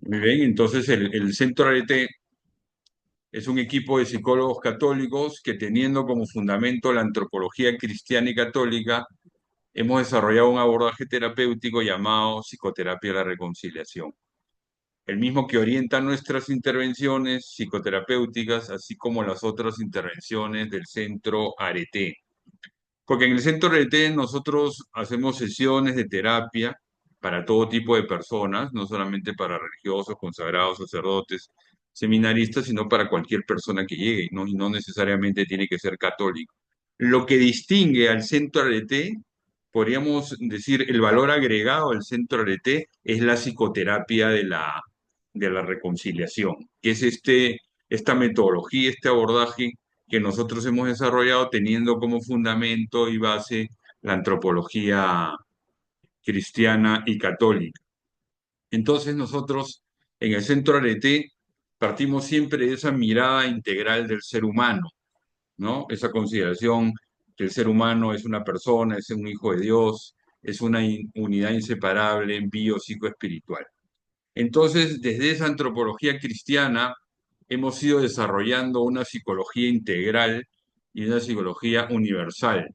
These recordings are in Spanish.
Muy bien, entonces el Centro Arete es un equipo de psicólogos católicos que teniendo como fundamento la antropología cristiana y católica, hemos desarrollado un abordaje terapéutico llamado psicoterapia de la reconciliación. El mismo que orienta nuestras intervenciones psicoterapéuticas, así como las otras intervenciones del Centro Arete. Porque en el Centro Arete nosotros hacemos sesiones de terapia para todo tipo de personas, no solamente para religiosos, consagrados, sacerdotes, seminaristas, sino para cualquier persona que llegue, ¿no? Y no necesariamente tiene que ser católico. Lo que distingue al Centro Arete, podríamos decir, el valor agregado del Centro Arete es la psicoterapia de la reconciliación, que es esta metodología, este abordaje que nosotros hemos desarrollado teniendo como fundamento y base la antropología cristiana y católica. Entonces nosotros en el Centro Arete partimos siempre de esa mirada integral del ser humano, ¿no? Esa consideración que el ser humano es una persona, es un hijo de Dios, es una unidad inseparable en bio-psico-espiritual. Entonces, desde esa antropología cristiana hemos ido desarrollando una psicología integral y una psicología universal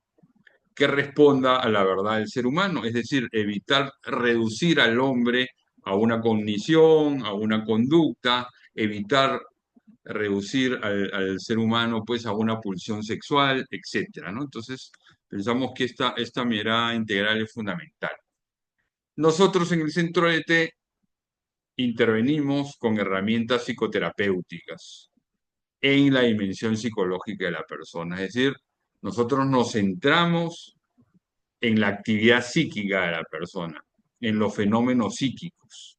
que responda a la verdad del ser humano, es decir, evitar reducir al hombre a una cognición, a una conducta, evitar reducir al ser humano pues a una pulsión sexual, etcétera, ¿no? Entonces, pensamos que esta mirada integral es fundamental. Nosotros en el Centro ET intervenimos con herramientas psicoterapéuticas en la dimensión psicológica de la persona. Es decir, nosotros nos centramos en la actividad psíquica de la persona, en los fenómenos psíquicos.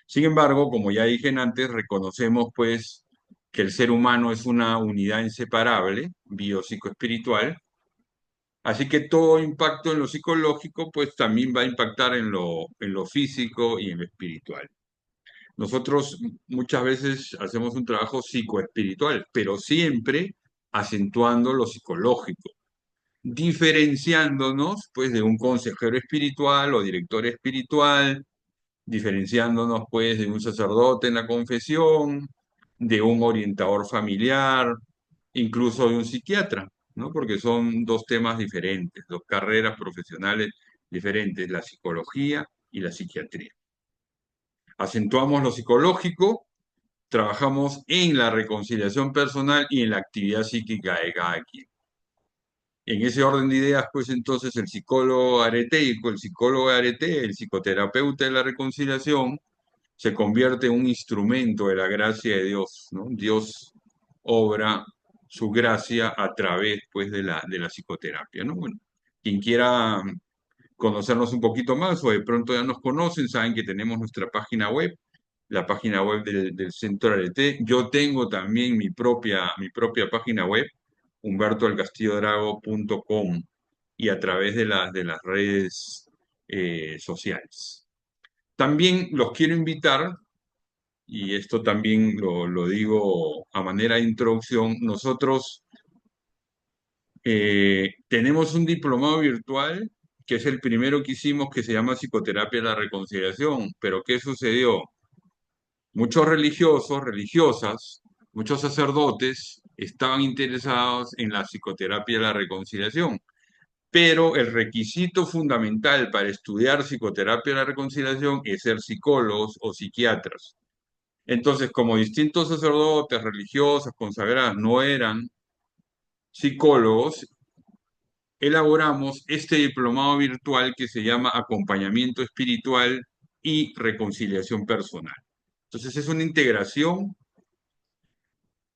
Sin embargo, como ya dije antes, reconocemos pues que el ser humano es una unidad inseparable, biopsicoespiritual, así que todo impacto en lo psicológico pues también va a impactar en lo físico y en lo espiritual. Nosotros muchas veces hacemos un trabajo psicoespiritual, pero siempre acentuando lo psicológico, diferenciándonos pues de un consejero espiritual o director espiritual, diferenciándonos pues de un sacerdote en la confesión, de un orientador familiar, incluso de un psiquiatra, ¿no? Porque son dos temas diferentes, dos carreras profesionales diferentes, la psicología y la psiquiatría. Acentuamos lo psicológico, trabajamos en la reconciliación personal y en la actividad psíquica de cada quien. En ese orden de ideas, pues entonces el psicólogo areteico, el psicólogo arete, el psicoterapeuta de la reconciliación, se convierte en un instrumento de la gracia de Dios, ¿no? Dios obra su gracia a través, pues, de la psicoterapia, ¿no? Bueno, quien quiera conocernos un poquito más o de pronto ya nos conocen, saben que tenemos nuestra página web, la página web del Centro Arete. Yo tengo también mi propia página web, humbertoalcastillodrago.com y a través de las redes sociales. También los quiero invitar, y esto también lo digo a manera de introducción, nosotros tenemos un diplomado virtual que es el primero que hicimos que se llama Psicoterapia de la Reconciliación, pero ¿qué sucedió? Muchos religiosos, religiosas, muchos sacerdotes estaban interesados en la psicoterapia de la reconciliación, pero el requisito fundamental para estudiar psicoterapia de la reconciliación es ser psicólogos o psiquiatras. Entonces, como distintos sacerdotes, religiosas, consagradas no eran psicólogos, elaboramos este diplomado virtual que se llama Acompañamiento Espiritual y Reconciliación Personal. Entonces, es una integración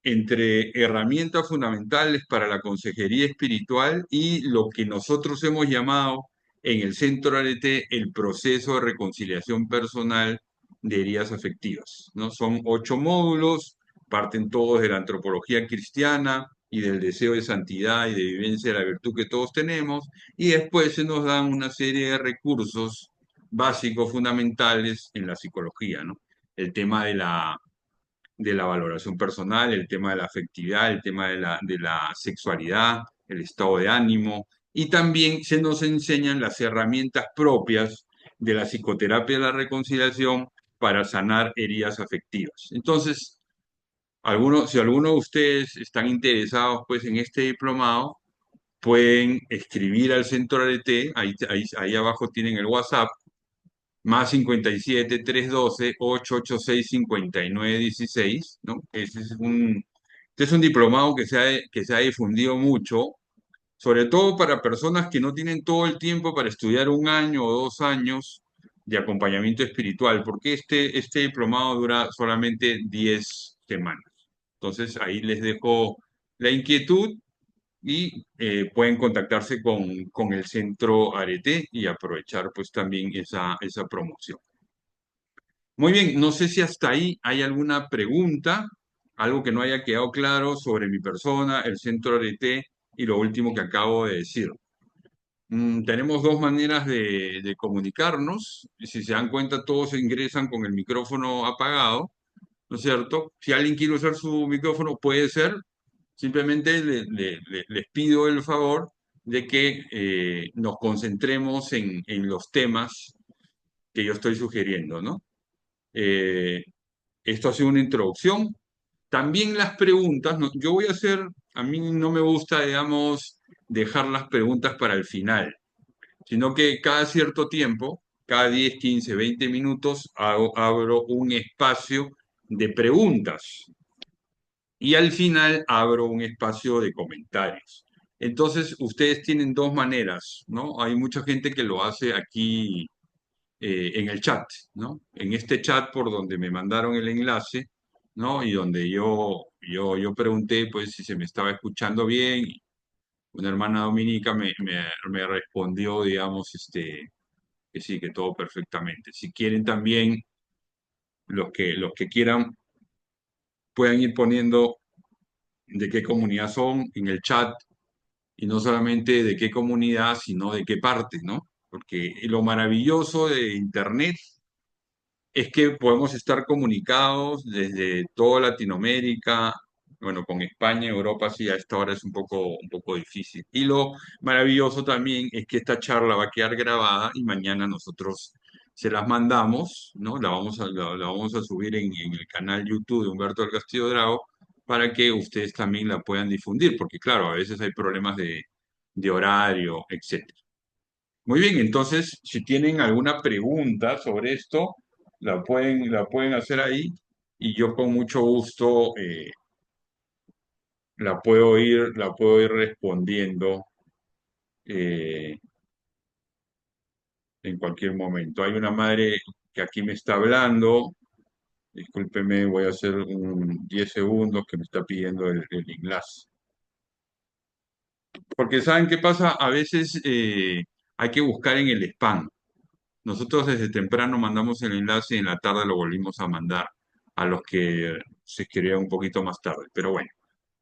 entre herramientas fundamentales para la consejería espiritual y lo que nosotros hemos llamado en el Centro ART el proceso de reconciliación personal de heridas afectivas, ¿no? Son 8 módulos, parten todos de la antropología cristiana y del deseo de santidad y de vivencia de la virtud que todos tenemos, y después se nos dan una serie de recursos básicos fundamentales en la psicología, ¿no? El tema de la valoración personal, el tema de la afectividad, el tema de la sexualidad, el estado de ánimo, y también se nos enseñan las herramientas propias de la psicoterapia de la reconciliación para sanar heridas afectivas. Entonces, si algunos de ustedes están interesados pues, en este diplomado, pueden escribir al Centro Arete, ahí abajo tienen el WhatsApp, más 57 312 886 5916, ¿no? Este es un diplomado que se ha difundido mucho, sobre todo para personas que no tienen todo el tiempo para estudiar 1 año o 2 años de acompañamiento espiritual, porque este diplomado dura solamente 10 semanas. Entonces, ahí les dejo la inquietud y pueden contactarse con el Centro Arete y aprovechar pues también esa promoción. Muy bien, no sé si hasta ahí hay alguna pregunta, algo que no haya quedado claro sobre mi persona, el Centro Arete y lo último que acabo de decir. Tenemos dos maneras de comunicarnos. Y si se dan cuenta, todos ingresan con el micrófono apagado, ¿no es cierto? Si alguien quiere usar su micrófono, puede ser. Simplemente les pido el favor de que nos concentremos en los temas que yo estoy sugiriendo, ¿no? Eh, Esto ha sido una introducción. También las preguntas, yo voy a hacer, a mí no me gusta, digamos, dejar las preguntas para el final, sino que cada cierto tiempo, cada 10, 15, 20 minutos, abro un espacio de preguntas y al final abro un espacio de comentarios. Entonces, ustedes tienen dos maneras, ¿no? Hay mucha gente que lo hace aquí en el chat, ¿no? En este chat por donde me mandaron el enlace, ¿no? Y donde yo pregunté, pues, si se me estaba escuchando bien. Y una hermana dominica me respondió, digamos, que sí, que todo perfectamente. Si quieren también, los que quieran, puedan ir poniendo de qué comunidad son en el chat y no solamente de qué comunidad, sino de qué parte, ¿no? Porque lo maravilloso de Internet es que podemos estar comunicados desde toda Latinoamérica, bueno, con España, Europa, sí, a esta hora es un poco difícil. Y lo maravilloso también es que esta charla va a quedar grabada y mañana nosotros se las mandamos, ¿no? La vamos a subir en el canal YouTube de Humberto del Castillo Drago para que ustedes también la puedan difundir, porque claro, a veces hay problemas de horario, etcétera. Muy bien, entonces, si tienen alguna pregunta sobre esto, la pueden hacer ahí y yo con mucho gusto la puedo ir respondiendo eh, en cualquier momento. Hay una madre que aquí me está hablando, discúlpeme, voy a hacer 10 segundos que me está pidiendo el enlace. Porque ¿saben qué pasa? A veces hay que buscar en el spam. Nosotros desde temprano mandamos el enlace y en la tarde lo volvimos a mandar a los que se escribieron un poquito más tarde. Pero bueno,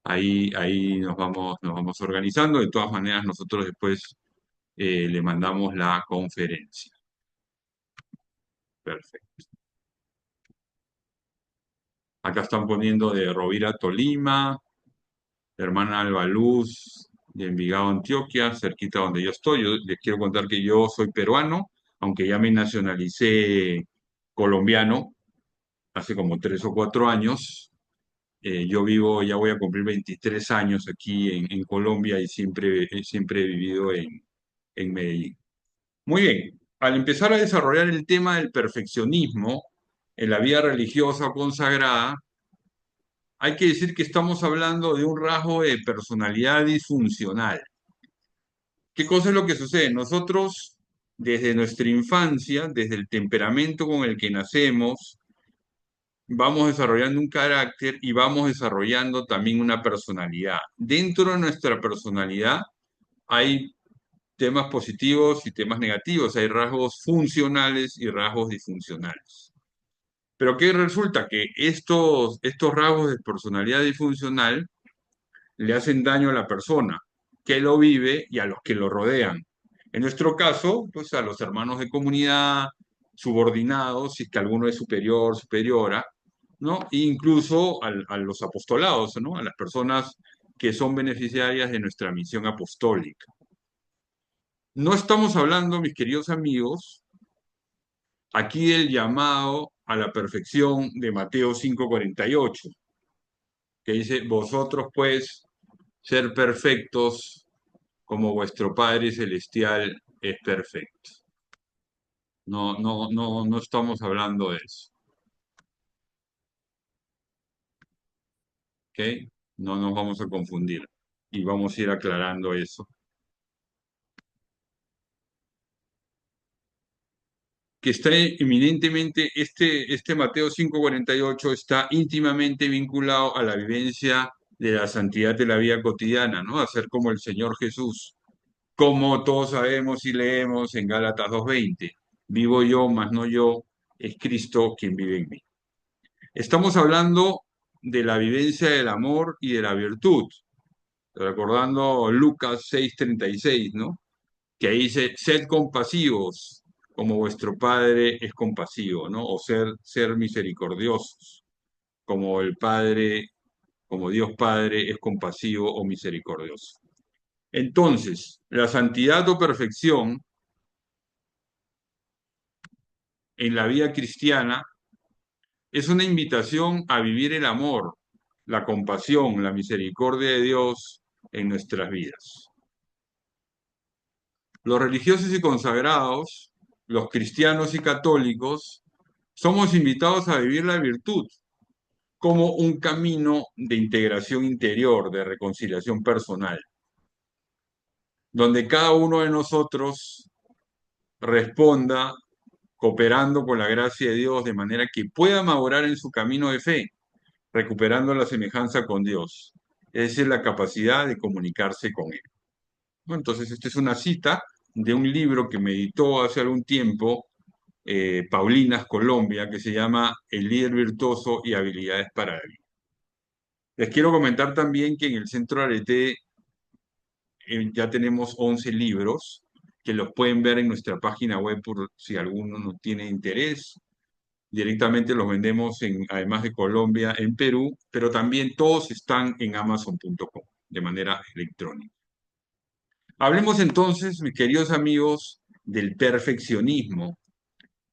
ahí nos vamos organizando. De todas maneras, nosotros después le mandamos la conferencia. Perfecto. Acá están poniendo de Rovira, Tolima, hermana Alba Luz, de Envigado, Antioquia, cerquita donde yo estoy. Yo les quiero contar que yo soy peruano, aunque ya me nacionalicé colombiano hace como 3 o 4 años. Yo vivo, ya voy a cumplir 23 años aquí en Colombia y siempre he vivido en Medellín. Muy bien, al empezar a desarrollar el tema del perfeccionismo en la vida religiosa o consagrada, hay que decir que estamos hablando de un rasgo de personalidad disfuncional. ¿Qué cosa es lo que sucede? Nosotros, desde nuestra infancia, desde el temperamento con el que nacemos, vamos desarrollando un carácter y vamos desarrollando también una personalidad. Dentro de nuestra personalidad hay temas positivos y temas negativos, hay rasgos funcionales y rasgos disfuncionales. Pero ¿qué resulta? Que estos rasgos de personalidad disfuncional le hacen daño a la persona que lo vive y a los que lo rodean. En nuestro caso, pues a los hermanos de comunidad, subordinados, si es que alguno es superior, superiora, ¿no? E incluso a los apostolados, ¿no? A las personas que son beneficiarias de nuestra misión apostólica. No estamos hablando, mis queridos amigos, aquí del llamado a la perfección de Mateo 5:48, que dice, vosotros pues ser perfectos como vuestro Padre Celestial es perfecto. No, no, no, no estamos hablando de eso, ¿ok? No nos vamos a confundir y vamos a ir aclarando eso. Que está eminentemente, este Mateo 5:48 está íntimamente vinculado a la vivencia de la santidad de la vida cotidiana, ¿no? A ser como el Señor Jesús, como todos sabemos y leemos en Gálatas 2:20, vivo yo, mas no yo, es Cristo quien vive en mí. Estamos hablando de la vivencia del amor y de la virtud, recordando Lucas 6:36, ¿no? Que ahí dice, sed compasivos, como vuestro Padre es compasivo, ¿no? O ser misericordiosos, como el Padre, como Dios Padre es compasivo o misericordioso. Entonces, la santidad o perfección en la vida cristiana es una invitación a vivir el amor, la compasión, la misericordia de Dios en nuestras vidas. Los religiosos y consagrados, los cristianos y católicos, somos invitados a vivir la virtud como un camino de integración interior, de reconciliación personal, donde cada uno de nosotros responda cooperando con la gracia de Dios de manera que pueda madurar en su camino de fe, recuperando la semejanza con Dios, es decir, la capacidad de comunicarse con Él. Bueno, entonces, esta es una cita de un libro que me editó hace algún tiempo Paulinas, Colombia, que se llama El líder virtuoso y habilidades para la vida. Les quiero comentar también que en el Centro Arete ya tenemos 11 libros que los pueden ver en nuestra página web por si alguno no tiene interés. Directamente los vendemos además de Colombia, en Perú, pero también todos están en Amazon.com de manera electrónica. Hablemos entonces, mis queridos amigos, del perfeccionismo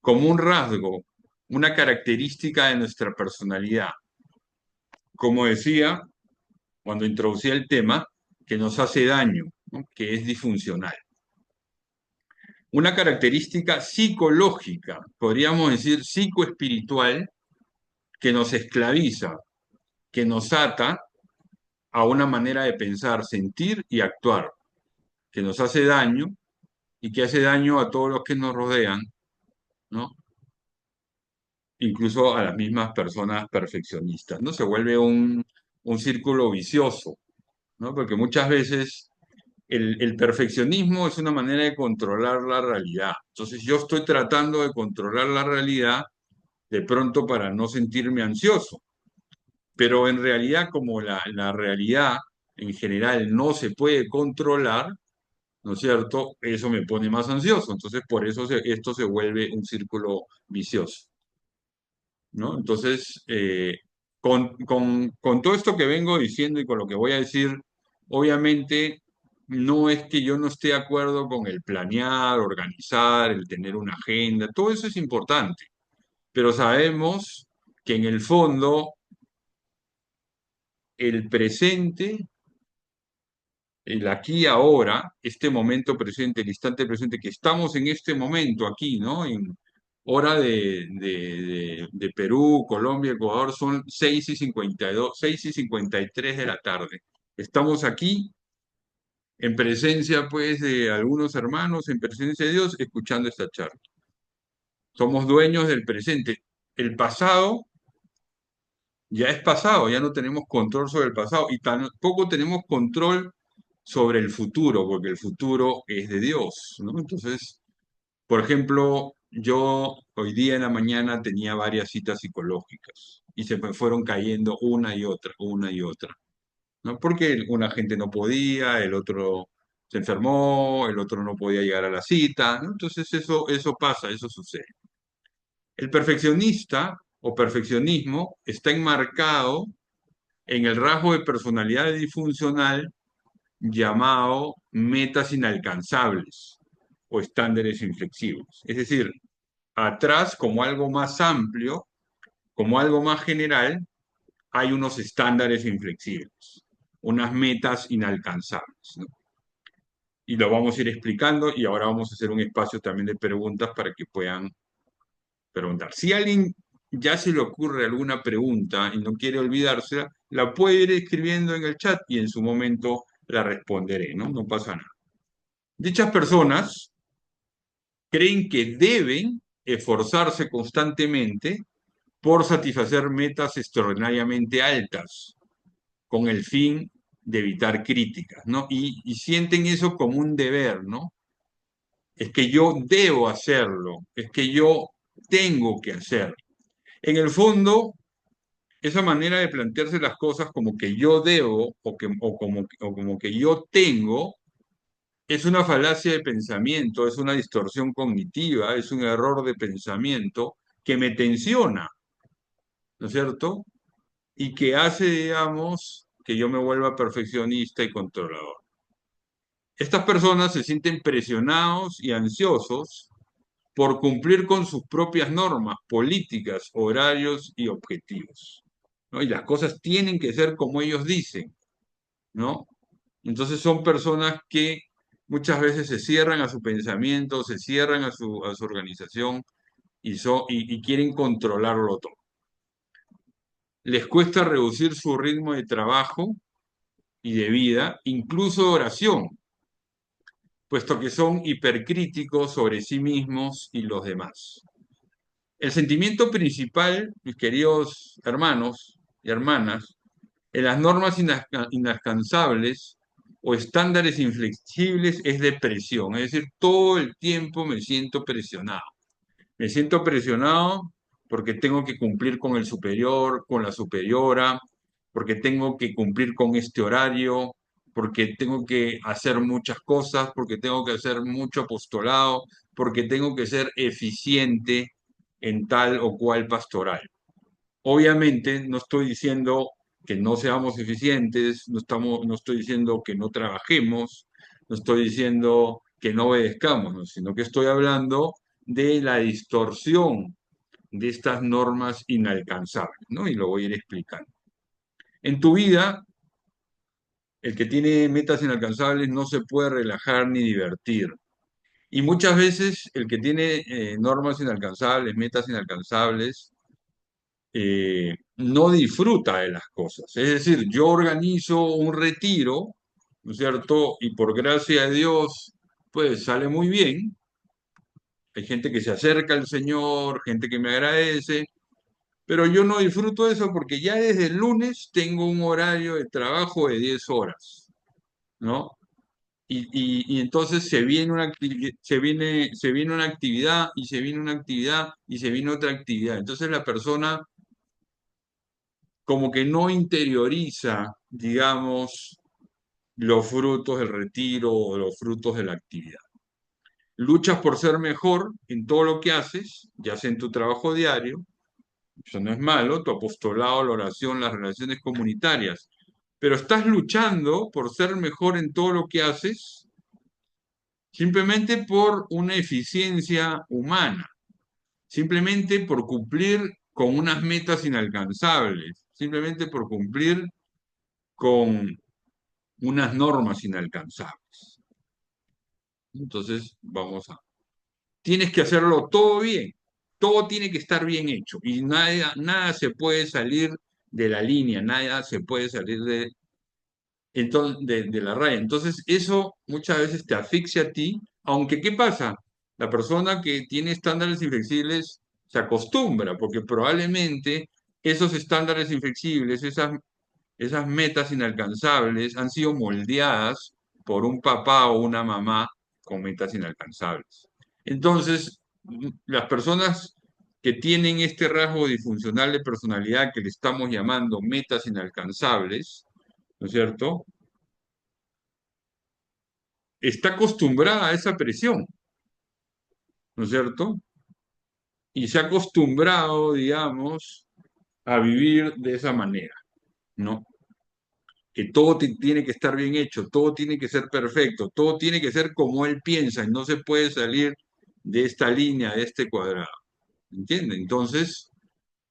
como un rasgo, una característica de nuestra personalidad. Como decía cuando introducía el tema, que nos hace daño, ¿no? Que es disfuncional. Una característica psicológica, podríamos decir psicoespiritual, que nos esclaviza, que nos ata a una manera de pensar, sentir y actuar, que nos hace daño y que hace daño a todos los que nos rodean, ¿no? Incluso a las mismas personas perfeccionistas, ¿no? Se vuelve un círculo vicioso, ¿no? Porque muchas veces el perfeccionismo es una manera de controlar la realidad. Entonces yo estoy tratando de controlar la realidad de pronto para no sentirme ansioso, pero en realidad como la realidad en general no se puede controlar, ¿no es cierto? Eso me pone más ansioso. Entonces por eso esto se vuelve un círculo vicioso, ¿no? Entonces, con todo esto que vengo diciendo y con lo que voy a decir, obviamente no es que yo no esté de acuerdo con el planear, organizar, el tener una agenda, todo eso es importante, pero sabemos que en el fondo el presente, el aquí y ahora, este momento presente, el instante presente, que estamos en este momento aquí, ¿no? En hora de Perú, Colombia, Ecuador, son 6:52, 6:53 de la tarde. Estamos aquí en presencia, pues, de algunos hermanos, en presencia de Dios, escuchando esta charla. Somos dueños del presente. El pasado ya es pasado, ya no tenemos control sobre el pasado y tampoco tenemos control sobre el futuro, porque el futuro es de Dios, ¿no? Entonces, por ejemplo, yo hoy día en la mañana tenía varias citas psicológicas y se me fueron cayendo una y otra, ¿no? Porque una gente no podía, el otro se enfermó, el otro no podía llegar a la cita, ¿no? Entonces eso pasa, eso sucede. El perfeccionista o perfeccionismo está enmarcado en el rasgo de personalidad disfuncional llamado metas inalcanzables o estándares inflexibles. Es decir, atrás, como algo más amplio, como algo más general, hay unos estándares inflexibles, unas metas inalcanzables, ¿no? Y lo vamos a ir explicando y ahora vamos a hacer un espacio también de preguntas para que puedan preguntar. Si a alguien ya se le ocurre alguna pregunta y no quiere olvidársela, la puede ir escribiendo en el chat y en su momento la responderé, ¿no? No pasa nada. Dichas personas creen que deben esforzarse constantemente por satisfacer metas extraordinariamente altas con el fin de evitar críticas, ¿no? Y sienten eso como un deber, ¿no? Es que yo debo hacerlo, es que yo tengo que hacerlo. En el fondo, esa manera de plantearse las cosas como que yo debo o como que yo tengo es una falacia de pensamiento, es una distorsión cognitiva, es un error de pensamiento que me tensiona, ¿no es cierto? Y que hace, digamos, que yo me vuelva perfeccionista y controlador. Estas personas se sienten presionados y ansiosos por cumplir con sus propias normas, políticas, horarios y objetivos, ¿no? Y las cosas tienen que ser como ellos dicen, ¿no? Entonces son personas que muchas veces se cierran a su pensamiento, se cierran a su organización y quieren controlarlo todo. Les cuesta reducir su ritmo de trabajo y de vida, incluso de oración, puesto que son hipercríticos sobre sí mismos y los demás. El sentimiento principal, mis queridos hermanos y hermanas, en las normas inalcanzables o estándares inflexibles es depresión, es decir, todo el tiempo me siento presionado. Me siento presionado porque tengo que cumplir con el superior, con la superiora, porque tengo que cumplir con este horario, porque tengo que hacer muchas cosas, porque tengo que hacer mucho apostolado, porque tengo que ser eficiente en tal o cual pastoral. Obviamente no estoy diciendo que no seamos eficientes, no estoy diciendo que no trabajemos, no estoy diciendo que no obedezcamos, ¿no? Sino que estoy hablando de la distorsión de estas normas inalcanzables, ¿no? Y lo voy a ir explicando. En tu vida, el que tiene metas inalcanzables no se puede relajar ni divertir. Y muchas veces el que tiene normas inalcanzables, metas inalcanzables, no disfruta de las cosas. Es decir, yo organizo un retiro, ¿no es cierto? Y por gracia de Dios, pues sale muy bien. Hay gente que se acerca al Señor, gente que me agradece, pero yo no disfruto de eso porque ya desde el lunes tengo un horario de trabajo de 10 horas, ¿no? Y entonces se viene una actividad y se viene una actividad y se viene otra actividad. Entonces la persona como que no interioriza, digamos, los frutos del retiro o los frutos de la actividad. Luchas por ser mejor en todo lo que haces, ya sea en tu trabajo diario, eso no es malo, tu apostolado, la oración, las relaciones comunitarias, pero estás luchando por ser mejor en todo lo que haces simplemente por una eficiencia humana, simplemente por cumplir con unas metas inalcanzables, simplemente por cumplir con unas normas inalcanzables. Entonces, tienes que hacerlo todo bien, todo tiene que estar bien hecho y nada se puede salir de la línea, nada se puede salir de la raya. Entonces, eso muchas veces te asfixia a ti, aunque ¿qué pasa? La persona que tiene estándares inflexibles se acostumbra, porque probablemente esos estándares inflexibles, esas metas inalcanzables han sido moldeadas por un papá o una mamá con metas inalcanzables. Entonces, las personas que tienen este rasgo disfuncional de personalidad que le estamos llamando metas inalcanzables, ¿no es cierto? Está acostumbrada a esa presión, ¿no es cierto? Y se ha acostumbrado, digamos, a vivir de esa manera, ¿no? Que todo tiene que estar bien hecho, todo tiene que ser perfecto, todo tiene que ser como él piensa y no se puede salir de esta línea, de este cuadrado. ¿entiende? Entonces,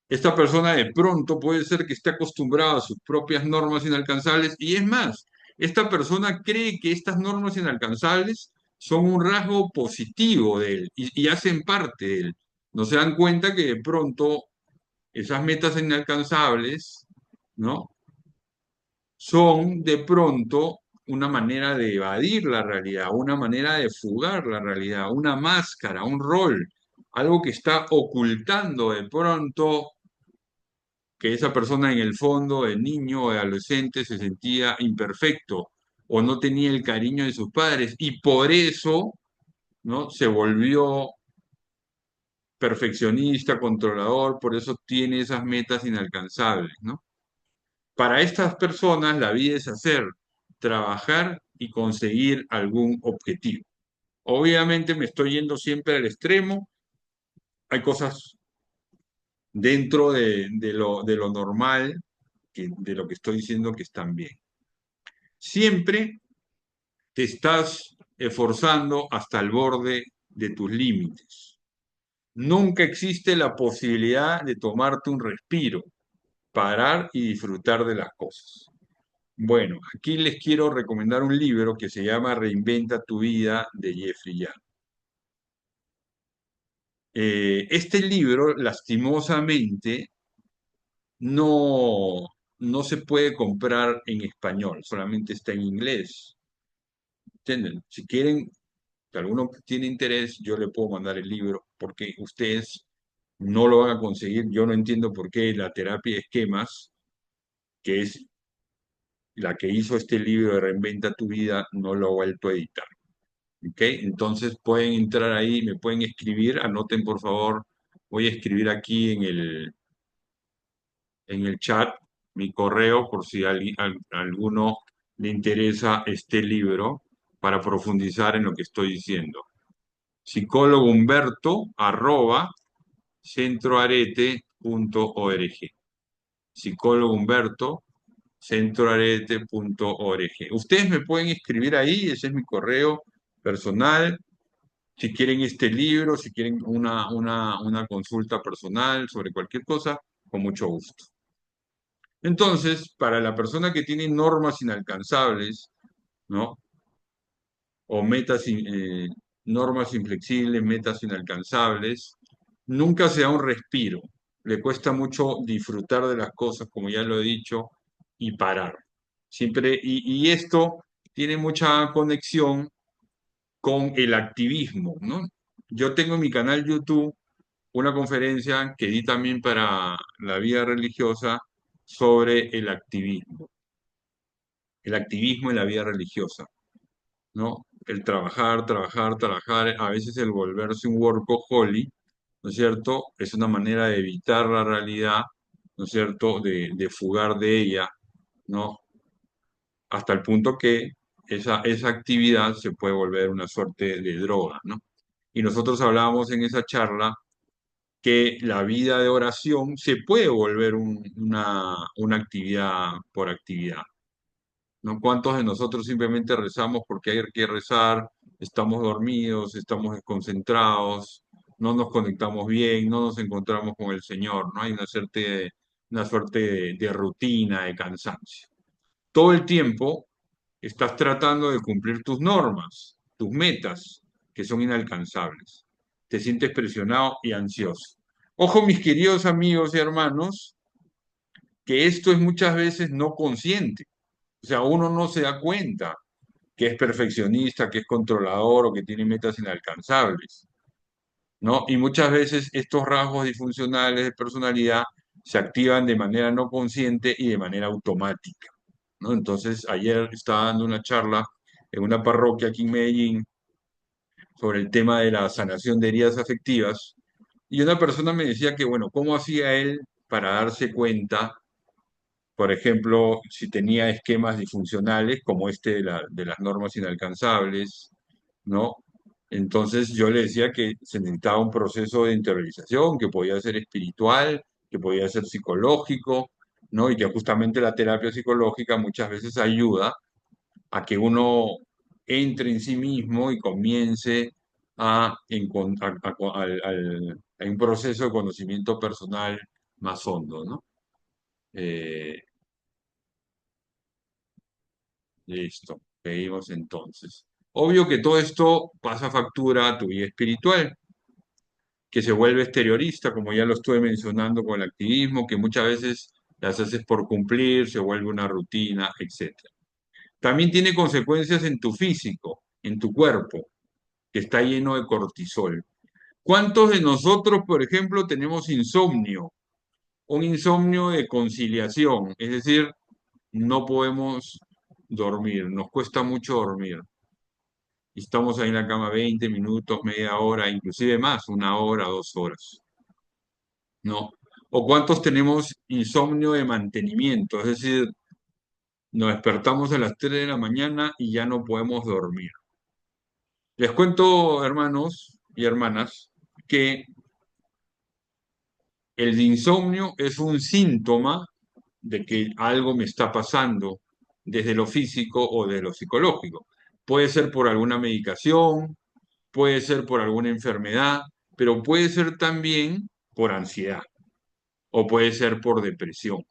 esta persona de pronto puede ser que esté acostumbrada a sus propias normas inalcanzables y es más, esta persona cree que estas normas inalcanzables son un rasgo positivo de él y hacen parte de él. No se dan cuenta que de pronto esas metas inalcanzables, ¿no? Son de pronto una manera de evadir la realidad, una manera de fugar la realidad, una máscara, un rol, algo que está ocultando de pronto que esa persona en el fondo, de niño o de adolescente, se sentía imperfecto o no tenía el cariño de sus padres y por eso, ¿no? Se volvió perfeccionista, controlador, por eso tiene esas metas inalcanzables, ¿no? Para estas personas la vida es hacer, trabajar y conseguir algún objetivo. Obviamente me estoy yendo siempre al extremo, hay cosas dentro de lo normal, de lo que estoy diciendo que están bien. Siempre te estás esforzando hasta el borde de tus límites. Nunca existe la posibilidad de tomarte un respiro, parar y disfrutar de las cosas. Bueno, aquí les quiero recomendar un libro que se llama Reinventa tu vida de Jeffrey Young. Este libro, lastimosamente, no, no se puede comprar en español, solamente está en inglés. ¿Entienden? Si quieren, si alguno tiene interés, yo le puedo mandar el libro, porque ustedes no lo van a conseguir. Yo no entiendo por qué la terapia de esquemas, que es la que hizo este libro de Reinventa tu vida, no lo ha vuelto a editar. ¿Ok? Entonces pueden entrar ahí, me pueden escribir, anoten por favor, voy a escribir aquí en el chat mi correo por si a alguno le interesa este libro para profundizar en lo que estoy diciendo. Psicólogo Humberto centroarete.org. Psicólogo Humberto centroarete.org. Ustedes me pueden escribir ahí, ese es mi correo personal. Si quieren este libro, si quieren una consulta personal sobre cualquier cosa, con mucho gusto. Entonces, para la persona que tiene normas inalcanzables, ¿no? O normas inflexibles, metas inalcanzables, nunca se da un respiro. Le cuesta mucho disfrutar de las cosas, como ya lo he dicho, y parar. Siempre, y esto tiene mucha conexión con el activismo, ¿no? Yo tengo en mi canal YouTube una conferencia que di también para la vida religiosa sobre el activismo en la vida religiosa, ¿no? El trabajar, trabajar, trabajar, a veces el volverse un workaholic, ¿no es cierto? Es una manera de evitar la realidad, ¿no es cierto? De fugar de ella, ¿no? Hasta el punto que esa actividad se puede volver una suerte de droga, ¿no? Y nosotros hablábamos en esa charla que la vida de oración se puede volver una actividad por actividad, ¿no? ¿Cuántos de nosotros simplemente rezamos porque hay que rezar, estamos dormidos, estamos desconcentrados, no nos conectamos bien, no nos encontramos con el Señor, ¿no? Hay una suerte de rutina, de cansancio. Todo el tiempo estás tratando de cumplir tus normas, tus metas, que son inalcanzables. Te sientes presionado y ansioso. Ojo, mis queridos amigos y hermanos, que esto es muchas veces no consciente. O sea, uno no se da cuenta que es perfeccionista, que es controlador o que tiene metas inalcanzables, ¿no? Y muchas veces estos rasgos disfuncionales de personalidad se activan de manera no consciente y de manera automática, ¿no? Entonces, ayer estaba dando una charla en una parroquia aquí en Medellín sobre el tema de la sanación de heridas afectivas y una persona me decía que, bueno, ¿cómo hacía él para darse cuenta, por ejemplo, si tenía esquemas disfuncionales como este de las normas inalcanzables, ¿no? Entonces yo le decía que se necesitaba un proceso de interiorización, que podía ser espiritual, que podía ser psicológico, ¿no? Y que justamente la terapia psicológica muchas veces ayuda a que uno entre en sí mismo y comience a un proceso de conocimiento personal más hondo, ¿no? Eh, Listo, seguimos entonces. Obvio que todo esto pasa factura a tu vida espiritual, que se vuelve exteriorista, como ya lo estuve mencionando con el activismo, que muchas veces las haces por cumplir, se vuelve una rutina, etcétera. También tiene consecuencias en tu físico, en tu cuerpo, que está lleno de cortisol. ¿Cuántos de nosotros, por ejemplo, tenemos insomnio? Un insomnio de conciliación, es decir, no podemos dormir, nos cuesta mucho dormir. Y estamos ahí en la cama 20 minutos, media hora, inclusive más, una hora, 2 horas, ¿no? ¿O cuántos tenemos insomnio de mantenimiento? Es decir, nos despertamos a las 3 de la mañana y ya no podemos dormir. Les cuento, hermanos y hermanas, que el insomnio es un síntoma de que algo me está pasando desde lo físico o de lo psicológico. Puede ser por alguna medicación, puede ser por alguna enfermedad, pero puede ser también por ansiedad o puede ser por depresión,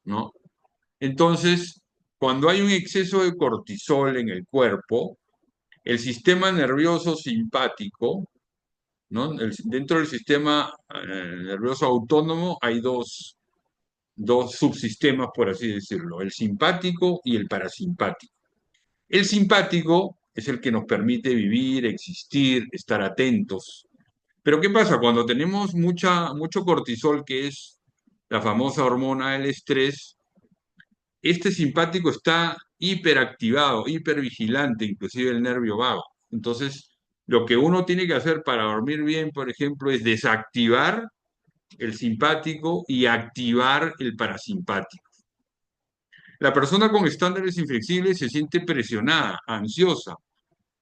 ¿no? Entonces, cuando hay un exceso de cortisol en el cuerpo, el sistema nervioso simpático, ¿no? Dentro del sistema nervioso autónomo hay dos subsistemas, por así decirlo, el simpático y el parasimpático. El simpático es el que nos permite vivir, existir, estar atentos. Pero ¿qué pasa? Cuando tenemos mucho cortisol, que es la famosa hormona del estrés, este simpático está hiperactivado, hipervigilante, inclusive el nervio vago. Entonces, lo que uno tiene que hacer para dormir bien, por ejemplo, es desactivar el simpático y activar el parasimpático. La persona con estándares inflexibles se siente presionada, ansiosa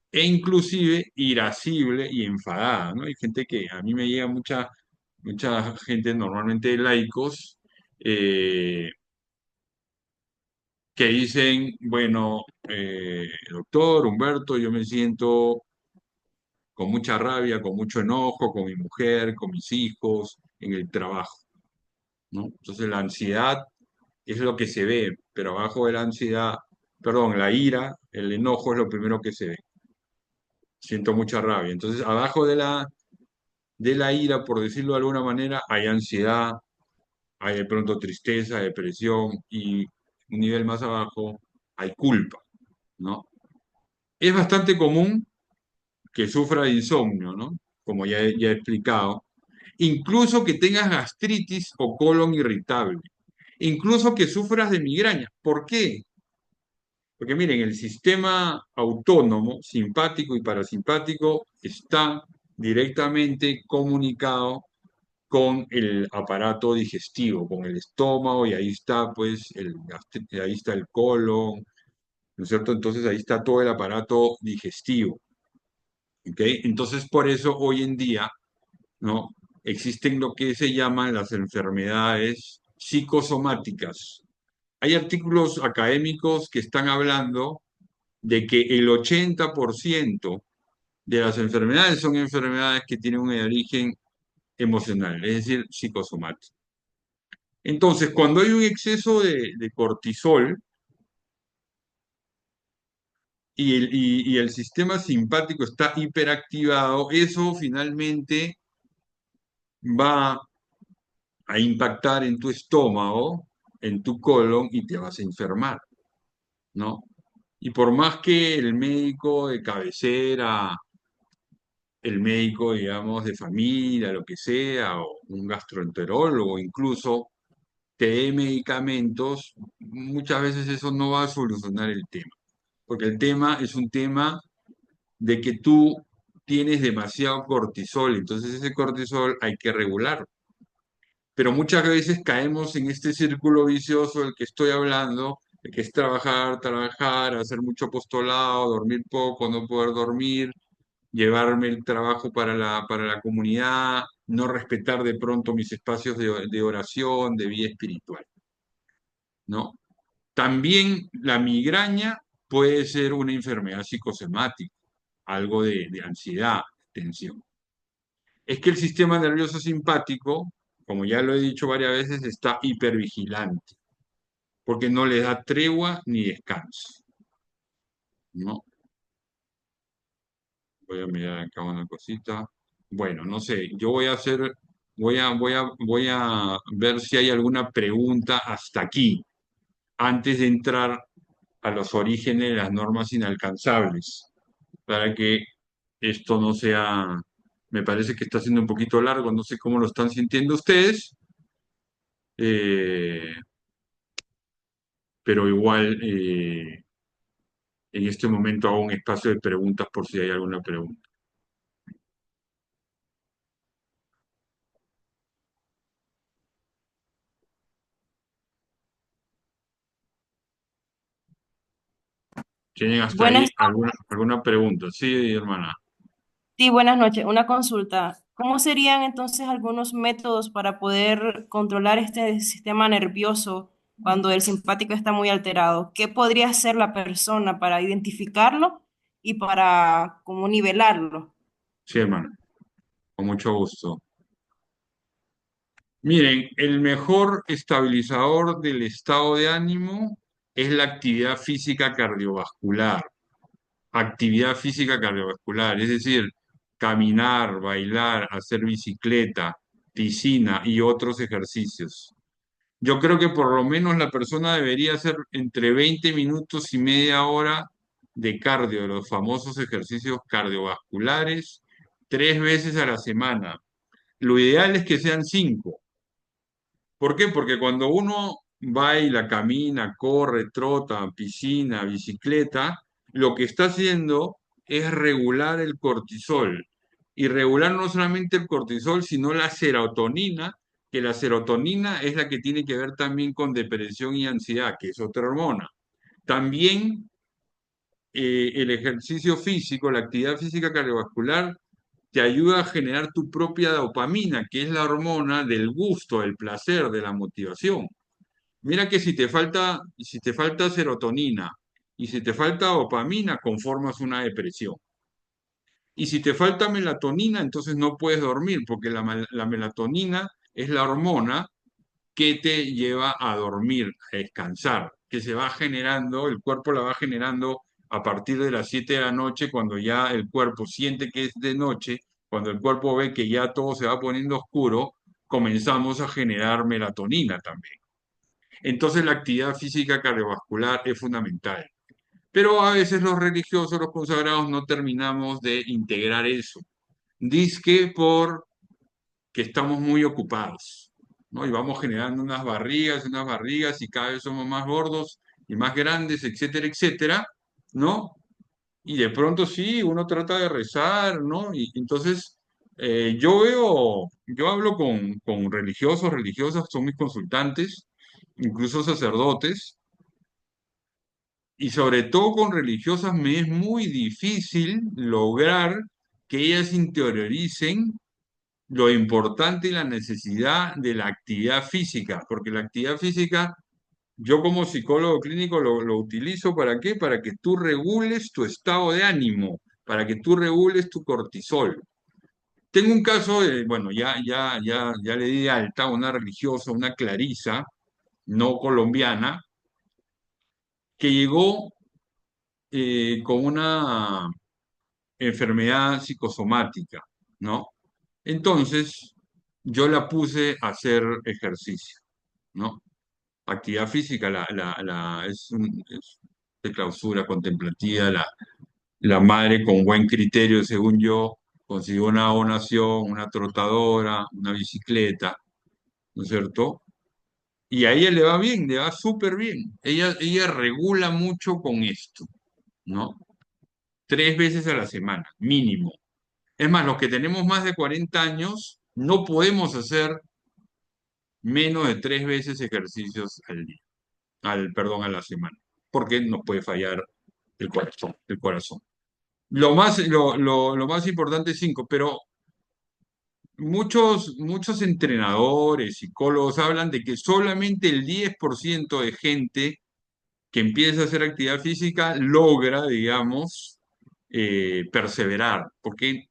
e inclusive irascible y enfadada, ¿no? Hay gente que a mí me llega mucha gente, normalmente laicos, eh, que dicen, bueno, doctor Humberto, yo me siento con mucha rabia, con mucho enojo, con mi mujer, con mis hijos, en el trabajo, ¿no? Entonces la ansiedad es lo que se ve, pero abajo de la ansiedad, perdón, la ira, el enojo es lo primero que se ve. Siento mucha rabia. Entonces, abajo de la ira, por decirlo de alguna manera, hay ansiedad, hay de pronto tristeza, depresión y un nivel más abajo hay culpa, ¿no? Es bastante común que sufra de insomnio, ¿no? Como ya he explicado. Incluso que tengas gastritis o colon irritable. Incluso que sufras de migraña. ¿Por qué? Porque miren, el sistema autónomo, simpático y parasimpático, está directamente comunicado con el aparato digestivo, con el estómago, y ahí está, pues, ahí está el colon, ¿no es cierto? Entonces ahí está todo el aparato digestivo, ¿ok? Entonces, por eso hoy en día, ¿no? Existen lo que se llaman las enfermedades psicosomáticas. Hay artículos académicos que están hablando de que el 80% de las enfermedades son enfermedades que tienen un origen emocional, es decir, psicosomático. Entonces, cuando hay un exceso de cortisol y el sistema simpático está hiperactivado, eso finalmente va a impactar en tu estómago, en tu colon y te vas a enfermar, ¿no? Y por más que el médico de cabecera, el médico, digamos, de familia, lo que sea, o un gastroenterólogo incluso, te dé medicamentos, muchas veces eso no va a solucionar el tema, porque el tema es un tema de que tú tienes demasiado cortisol, entonces ese cortisol hay que regular. Pero muchas veces caemos en este círculo vicioso del que estoy hablando, de que es trabajar, trabajar, hacer mucho apostolado, dormir poco, no poder dormir, llevarme el trabajo para la comunidad, no respetar de pronto mis espacios de oración, de vida espiritual, ¿no? También la migraña puede ser una enfermedad psicosomática, algo de ansiedad. tensión. Es que el sistema nervioso simpático, como ya lo he dicho varias veces, está hipervigilante, porque no le da tregua ni descanso, ¿no? Voy a mirar acá una cosita. Bueno, no sé, yo voy a hacer, voy a ver si hay alguna pregunta hasta aquí, antes de entrar a los orígenes de las normas inalcanzables, para que esto no sea, me parece que está siendo un poquito largo, no sé cómo lo están sintiendo ustedes, eh, pero igual en este momento hago un espacio de preguntas por si hay alguna pregunta. ¿Tienen hasta ahí Buenas, alguna pregunta? Sí, hermana. sí, buenas noches. Una consulta. ¿Cómo serían entonces algunos métodos para poder controlar este sistema nervioso cuando el simpático está muy alterado? ¿Qué podría hacer la persona para identificarlo y para como nivelarlo? Sí, hermana, con mucho gusto. Miren, el mejor estabilizador del estado de ánimo es la actividad física cardiovascular. Actividad física cardiovascular, es decir, caminar, bailar, hacer bicicleta, piscina y otros ejercicios. Yo creo que por lo menos la persona debería hacer entre 20 minutos y media hora de cardio, de los famosos ejercicios cardiovasculares, 3 veces a la semana. Lo ideal es que sean 5. ¿Por qué? Porque cuando uno baila, camina, corre, trota, piscina, bicicleta, lo que está haciendo es regular el cortisol. Y regular no solamente el cortisol, sino la serotonina, que la serotonina es la que tiene que ver también con depresión y ansiedad, que es otra hormona. También el ejercicio físico, la actividad física cardiovascular, te ayuda a generar tu propia dopamina, que es la hormona del gusto, del placer, de la motivación. Mira que si te falta serotonina y si te falta dopamina, conformas una depresión. Y si te falta melatonina, entonces no puedes dormir, porque la melatonina es la hormona que te lleva a dormir, a descansar, que se va generando, el cuerpo la va generando a partir de las 7 de la noche, cuando ya el cuerpo siente que es de noche, cuando el cuerpo ve que ya todo se va poniendo oscuro, comenzamos a generar melatonina también. Entonces la actividad física cardiovascular es fundamental. Pero a veces los religiosos, los consagrados, no terminamos de integrar eso. Dizque por que estamos muy ocupados, ¿no? Y vamos generando unas barrigas y cada vez somos más gordos y más grandes, etcétera, etcétera, ¿no? Y de pronto sí, uno trata de rezar, ¿no? Y entonces yo hablo con religiosos, religiosas, son mis consultantes, incluso sacerdotes, y sobre todo con religiosas me es muy difícil lograr que ellas interioricen lo importante y la necesidad de la actividad física, porque la actividad física, yo como psicólogo clínico lo utilizo ¿para qué? Para que tú regules tu estado de ánimo, para que tú regules tu cortisol. Tengo un caso de, bueno, ya le di de alta a una religiosa, una clarisa, no colombiana, que llegó con una enfermedad psicosomática, ¿no? Entonces, yo la puse a hacer ejercicio, ¿no? Actividad física, es de clausura contemplativa, la madre con buen criterio, según yo, consiguió una donación, una trotadora, una bicicleta, ¿no es cierto? Y a ella le va bien, le va súper bien. Ella regula mucho con esto, ¿no? 3 veces a la semana, mínimo. Es más, los que tenemos más de 40 años no podemos hacer menos de 3 veces ejercicios al día, perdón, a la semana, porque nos puede fallar el corazón. Lo más importante es 5, pero muchos entrenadores, psicólogos hablan de que solamente el 10% de gente que empieza a hacer actividad física logra, digamos, perseverar, porque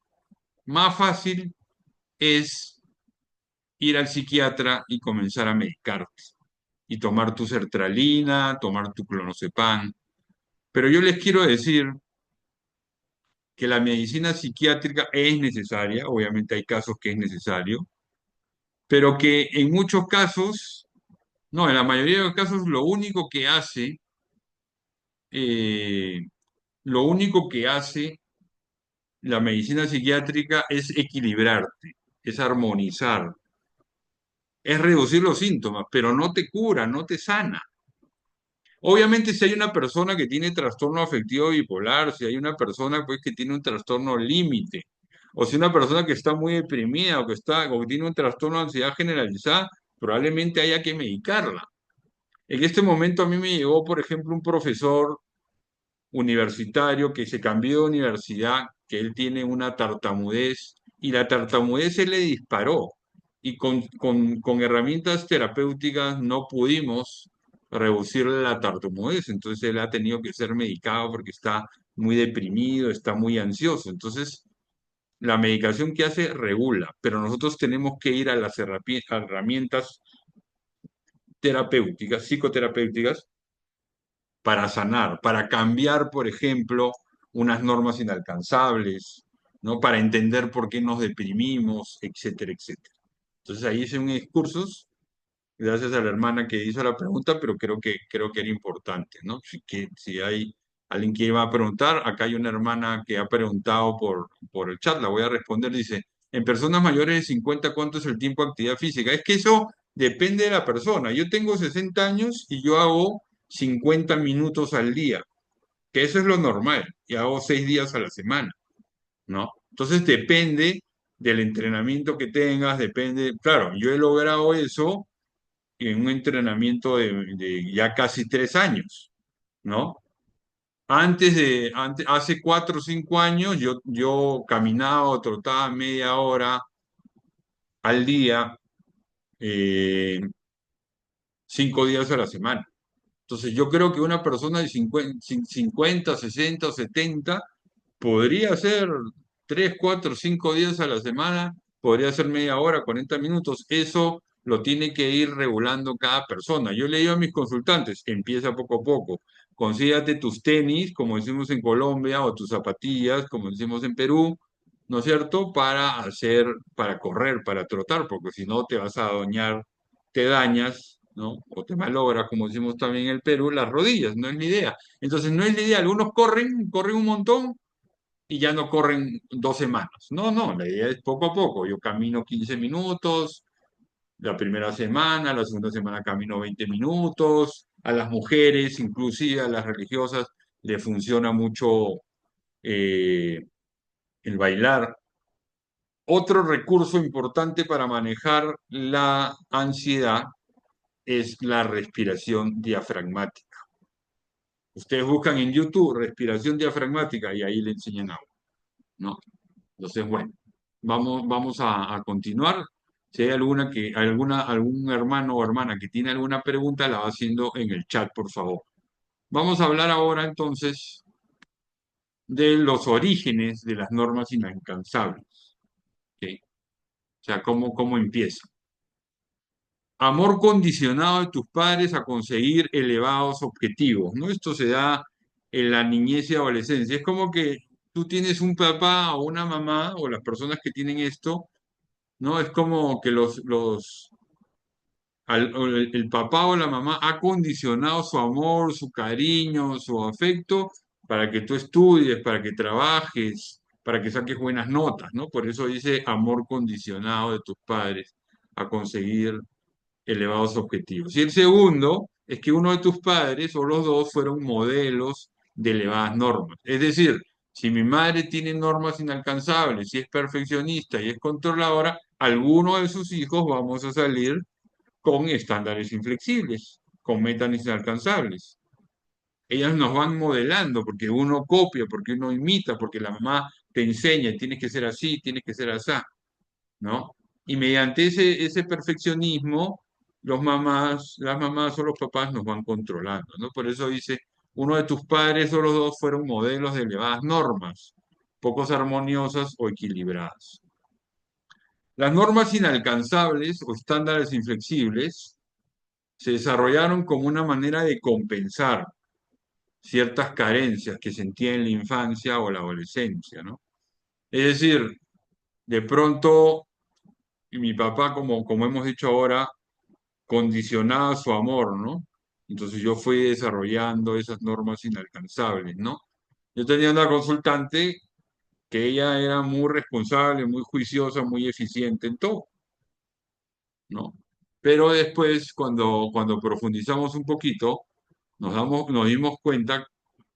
más fácil es ir al psiquiatra y comenzar a medicarte y tomar tu sertralina, tomar tu clonazepam. Pero yo les quiero decir que la medicina psiquiátrica es necesaria, obviamente hay casos que es necesario, pero que en muchos casos, no, en la mayoría de los casos eh, lo único que hace la medicina psiquiátrica es equilibrarte, es armonizar, es reducir los síntomas, pero no te cura, no te sana. Obviamente, si hay una persona que tiene trastorno afectivo bipolar, si hay una persona pues, que tiene un trastorno límite, o si una persona que está muy deprimida o que tiene un trastorno de ansiedad generalizada, probablemente haya que medicarla. En este momento a mí me llegó, por ejemplo, un profesor universitario que se cambió de universidad, que él tiene una tartamudez y la tartamudez se le disparó y con herramientas terapéuticas no pudimos reducir la tartamudez, entonces él ha tenido que ser medicado porque está muy deprimido, está muy ansioso, entonces la medicación que hace regula, pero nosotros tenemos que ir a las herramientas terapéuticas, psicoterapéuticas, para sanar, para cambiar, por ejemplo, unas normas inalcanzables, ¿no? Para entender por qué nos deprimimos, etcétera, etcétera. Entonces ahí hice unos cursos, gracias a la hermana que hizo la pregunta, pero creo que era importante, ¿no? Si hay alguien que iba a preguntar, acá hay una hermana que ha preguntado por el chat, la voy a responder, dice, en personas mayores de 50, ¿cuánto es el tiempo de actividad física? Es que eso depende de la persona. Yo tengo 60 años y yo hago 50 minutos al día, que eso es lo normal, y hago 6 días a la semana, ¿no? Entonces depende del entrenamiento que tengas, depende, claro, yo he logrado eso en un entrenamiento de ya casi 3 años, ¿no? Hace 4 o 5 años, yo caminaba o trotaba media hora al día, eh, 5 días a la semana. Entonces, yo creo que una persona de 50, 60 o 70 podría hacer 3, 4, 5 días a la semana, podría hacer media hora, 40 minutos. Eso lo tiene que ir regulando cada persona. Yo le digo a mis consultantes, empieza poco a poco. Consígate tus tenis, como decimos en Colombia, o tus zapatillas, como decimos en Perú, ¿no es cierto? Para correr, para trotar, porque si no te vas a dañar, te dañas, ¿no? O te malogras, como decimos también en el Perú, las rodillas, no es la idea. Entonces, no es la idea. Algunos corren un montón y ya no corren 2 semanas. No, no, la idea es poco a poco. Yo camino 15 minutos, la primera semana, la segunda semana camino 20 minutos. A las mujeres, inclusive a las religiosas, le funciona mucho eh, el bailar. Otro recurso importante para manejar la ansiedad es la respiración diafragmática. Ustedes buscan en YouTube respiración diafragmática y ahí le enseñan algo, ¿no? Entonces, bueno, vamos a continuar. Si hay algún hermano o hermana que tiene alguna pregunta, la va haciendo en el chat, por favor. Vamos a hablar ahora entonces de los orígenes de las normas inalcanzables. ¿Ok? O sea, cómo empieza. Amor condicionado de tus padres a conseguir elevados objetivos, ¿no? Esto se da en la niñez y adolescencia. Es como que tú tienes un papá o una mamá, o las personas que tienen esto, ¿no? Es como que o el papá o la mamá ha condicionado su amor, su cariño, su afecto para que tú estudies, para que trabajes, para que saques buenas notas, ¿no? Por eso dice amor condicionado de tus padres a conseguir elevados objetivos. Y el segundo es que uno de tus padres o los dos fueron modelos de elevadas normas. Es decir, si mi madre tiene normas inalcanzables, si es perfeccionista y es controladora, alguno de sus hijos vamos a salir con estándares inflexibles, con metas inalcanzables. Ellas nos van modelando porque uno copia, porque uno imita, porque la mamá te enseña, tienes que ser así, tienes que ser así, ¿no? Y mediante ese perfeccionismo, las mamás o los papás nos van controlando, ¿no? Por eso dice, uno de tus padres o los dos fueron modelos de elevadas normas. pocos armoniosas o equilibradas. Las normas inalcanzables o estándares inflexibles se desarrollaron como una manera de compensar ciertas carencias que sentía en la infancia o la adolescencia, ¿no? Es decir, de pronto mi papá, como hemos dicho ahora, condicionaba su amor, ¿no? Entonces yo fui desarrollando esas normas inalcanzables, ¿no? Yo tenía una consultante que ella era muy responsable, muy juiciosa, muy eficiente en todo, ¿no? Pero después, cuando profundizamos un poquito, nos dimos cuenta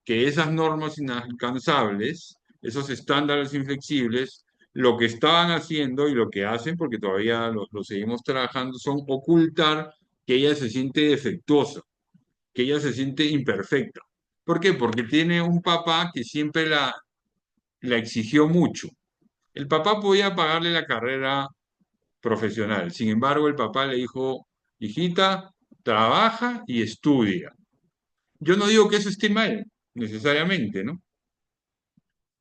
que esas normas inalcanzables, esos estándares inflexibles, lo que estaban haciendo y lo que hacen, porque todavía lo seguimos trabajando, son ocultar que ella se siente defectuosa, que ella se siente imperfecta. ¿Por qué? Porque tiene un papá que siempre la exigió mucho. El papá podía pagarle la carrera profesional. Sin embargo, el papá le dijo, hijita, trabaja y estudia. Yo no digo que eso esté mal, necesariamente, ¿no?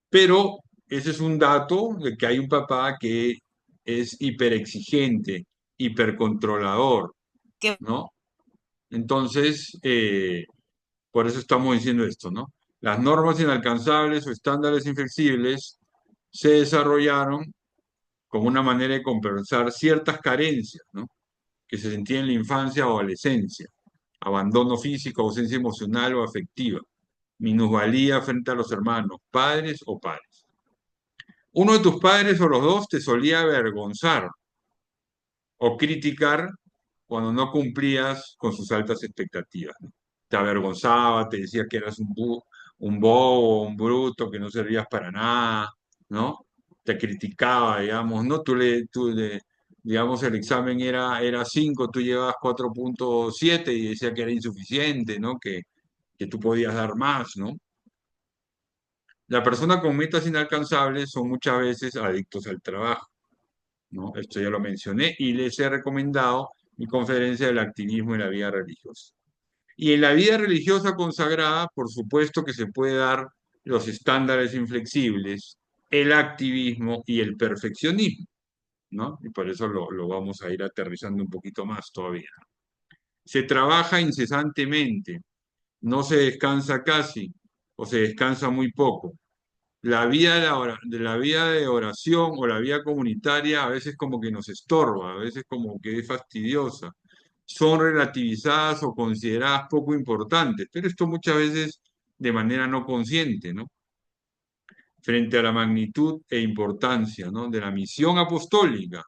Pero ese es un dato de que hay un papá que es hiperexigente, hipercontrolador, Que, ¿no? Entonces, por eso estamos diciendo esto, ¿no? Las normas inalcanzables o estándares inflexibles se desarrollaron como una manera de compensar ciertas carencias, ¿no? Que se sentía en la infancia o adolescencia, abandono físico, ausencia emocional o afectiva, minusvalía frente a los hermanos, padres o padres. Uno de tus padres o los dos te solía avergonzar o criticar cuando no cumplías con sus altas expectativas, ¿no? Te avergonzaba, te decía que eras un bobo, un bruto, que no servías para nada, ¿no? Te criticaba, digamos, ¿no? Digamos, el examen era 5, tú llevabas 4,7 y decía que era insuficiente, ¿no? Que tú podías dar más, ¿no? La persona con metas inalcanzables son muchas veces adictos al trabajo, ¿no? Esto ya lo mencioné y les he recomendado mi conferencia del activismo en la vida religiosa. Y en la vida religiosa consagrada, por supuesto que se puede dar los estándares inflexibles, el activismo y el perfeccionismo, ¿no? Y por eso lo vamos a ir aterrizando un poquito más todavía. Se trabaja incesantemente, no se descansa casi o se descansa muy poco. La vida de oración o la vida comunitaria a veces como que nos estorba, a veces como que es fastidiosa. Son relativizadas o consideradas poco importantes, pero esto muchas veces de manera no consciente, ¿no? Frente a la magnitud e importancia, ¿no? De la misión apostólica,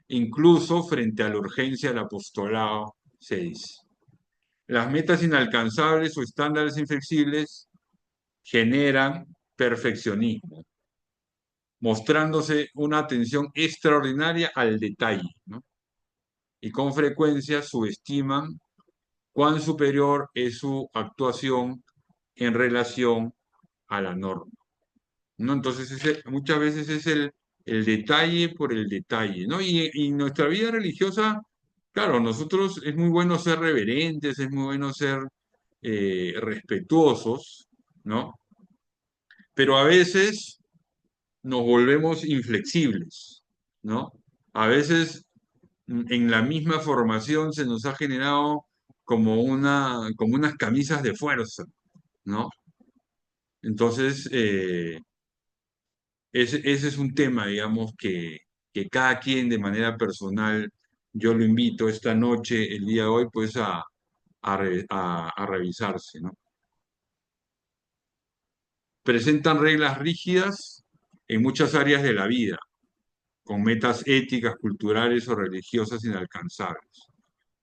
incluso frente a la urgencia del apostolado, se dice. Las metas inalcanzables o estándares inflexibles generan perfeccionismo, mostrándose una atención extraordinaria al detalle, ¿no? Y con frecuencia subestiman cuán superior es su actuación en relación a la norma, ¿no? Entonces, muchas veces es el detalle por el detalle, ¿no? Y nuestra vida religiosa, claro, nosotros es muy bueno ser reverentes, es muy bueno ser respetuosos, ¿no? Pero a veces nos volvemos inflexibles, ¿no? A veces en la misma formación se nos ha generado como unas camisas de fuerza, ¿no? Entonces, ese es un tema, digamos, que cada quien de manera personal, yo lo invito esta noche, el día de hoy, pues a revisarse, ¿no? Presentan reglas rígidas en muchas áreas de la vida, con metas éticas, culturales o religiosas inalcanzables.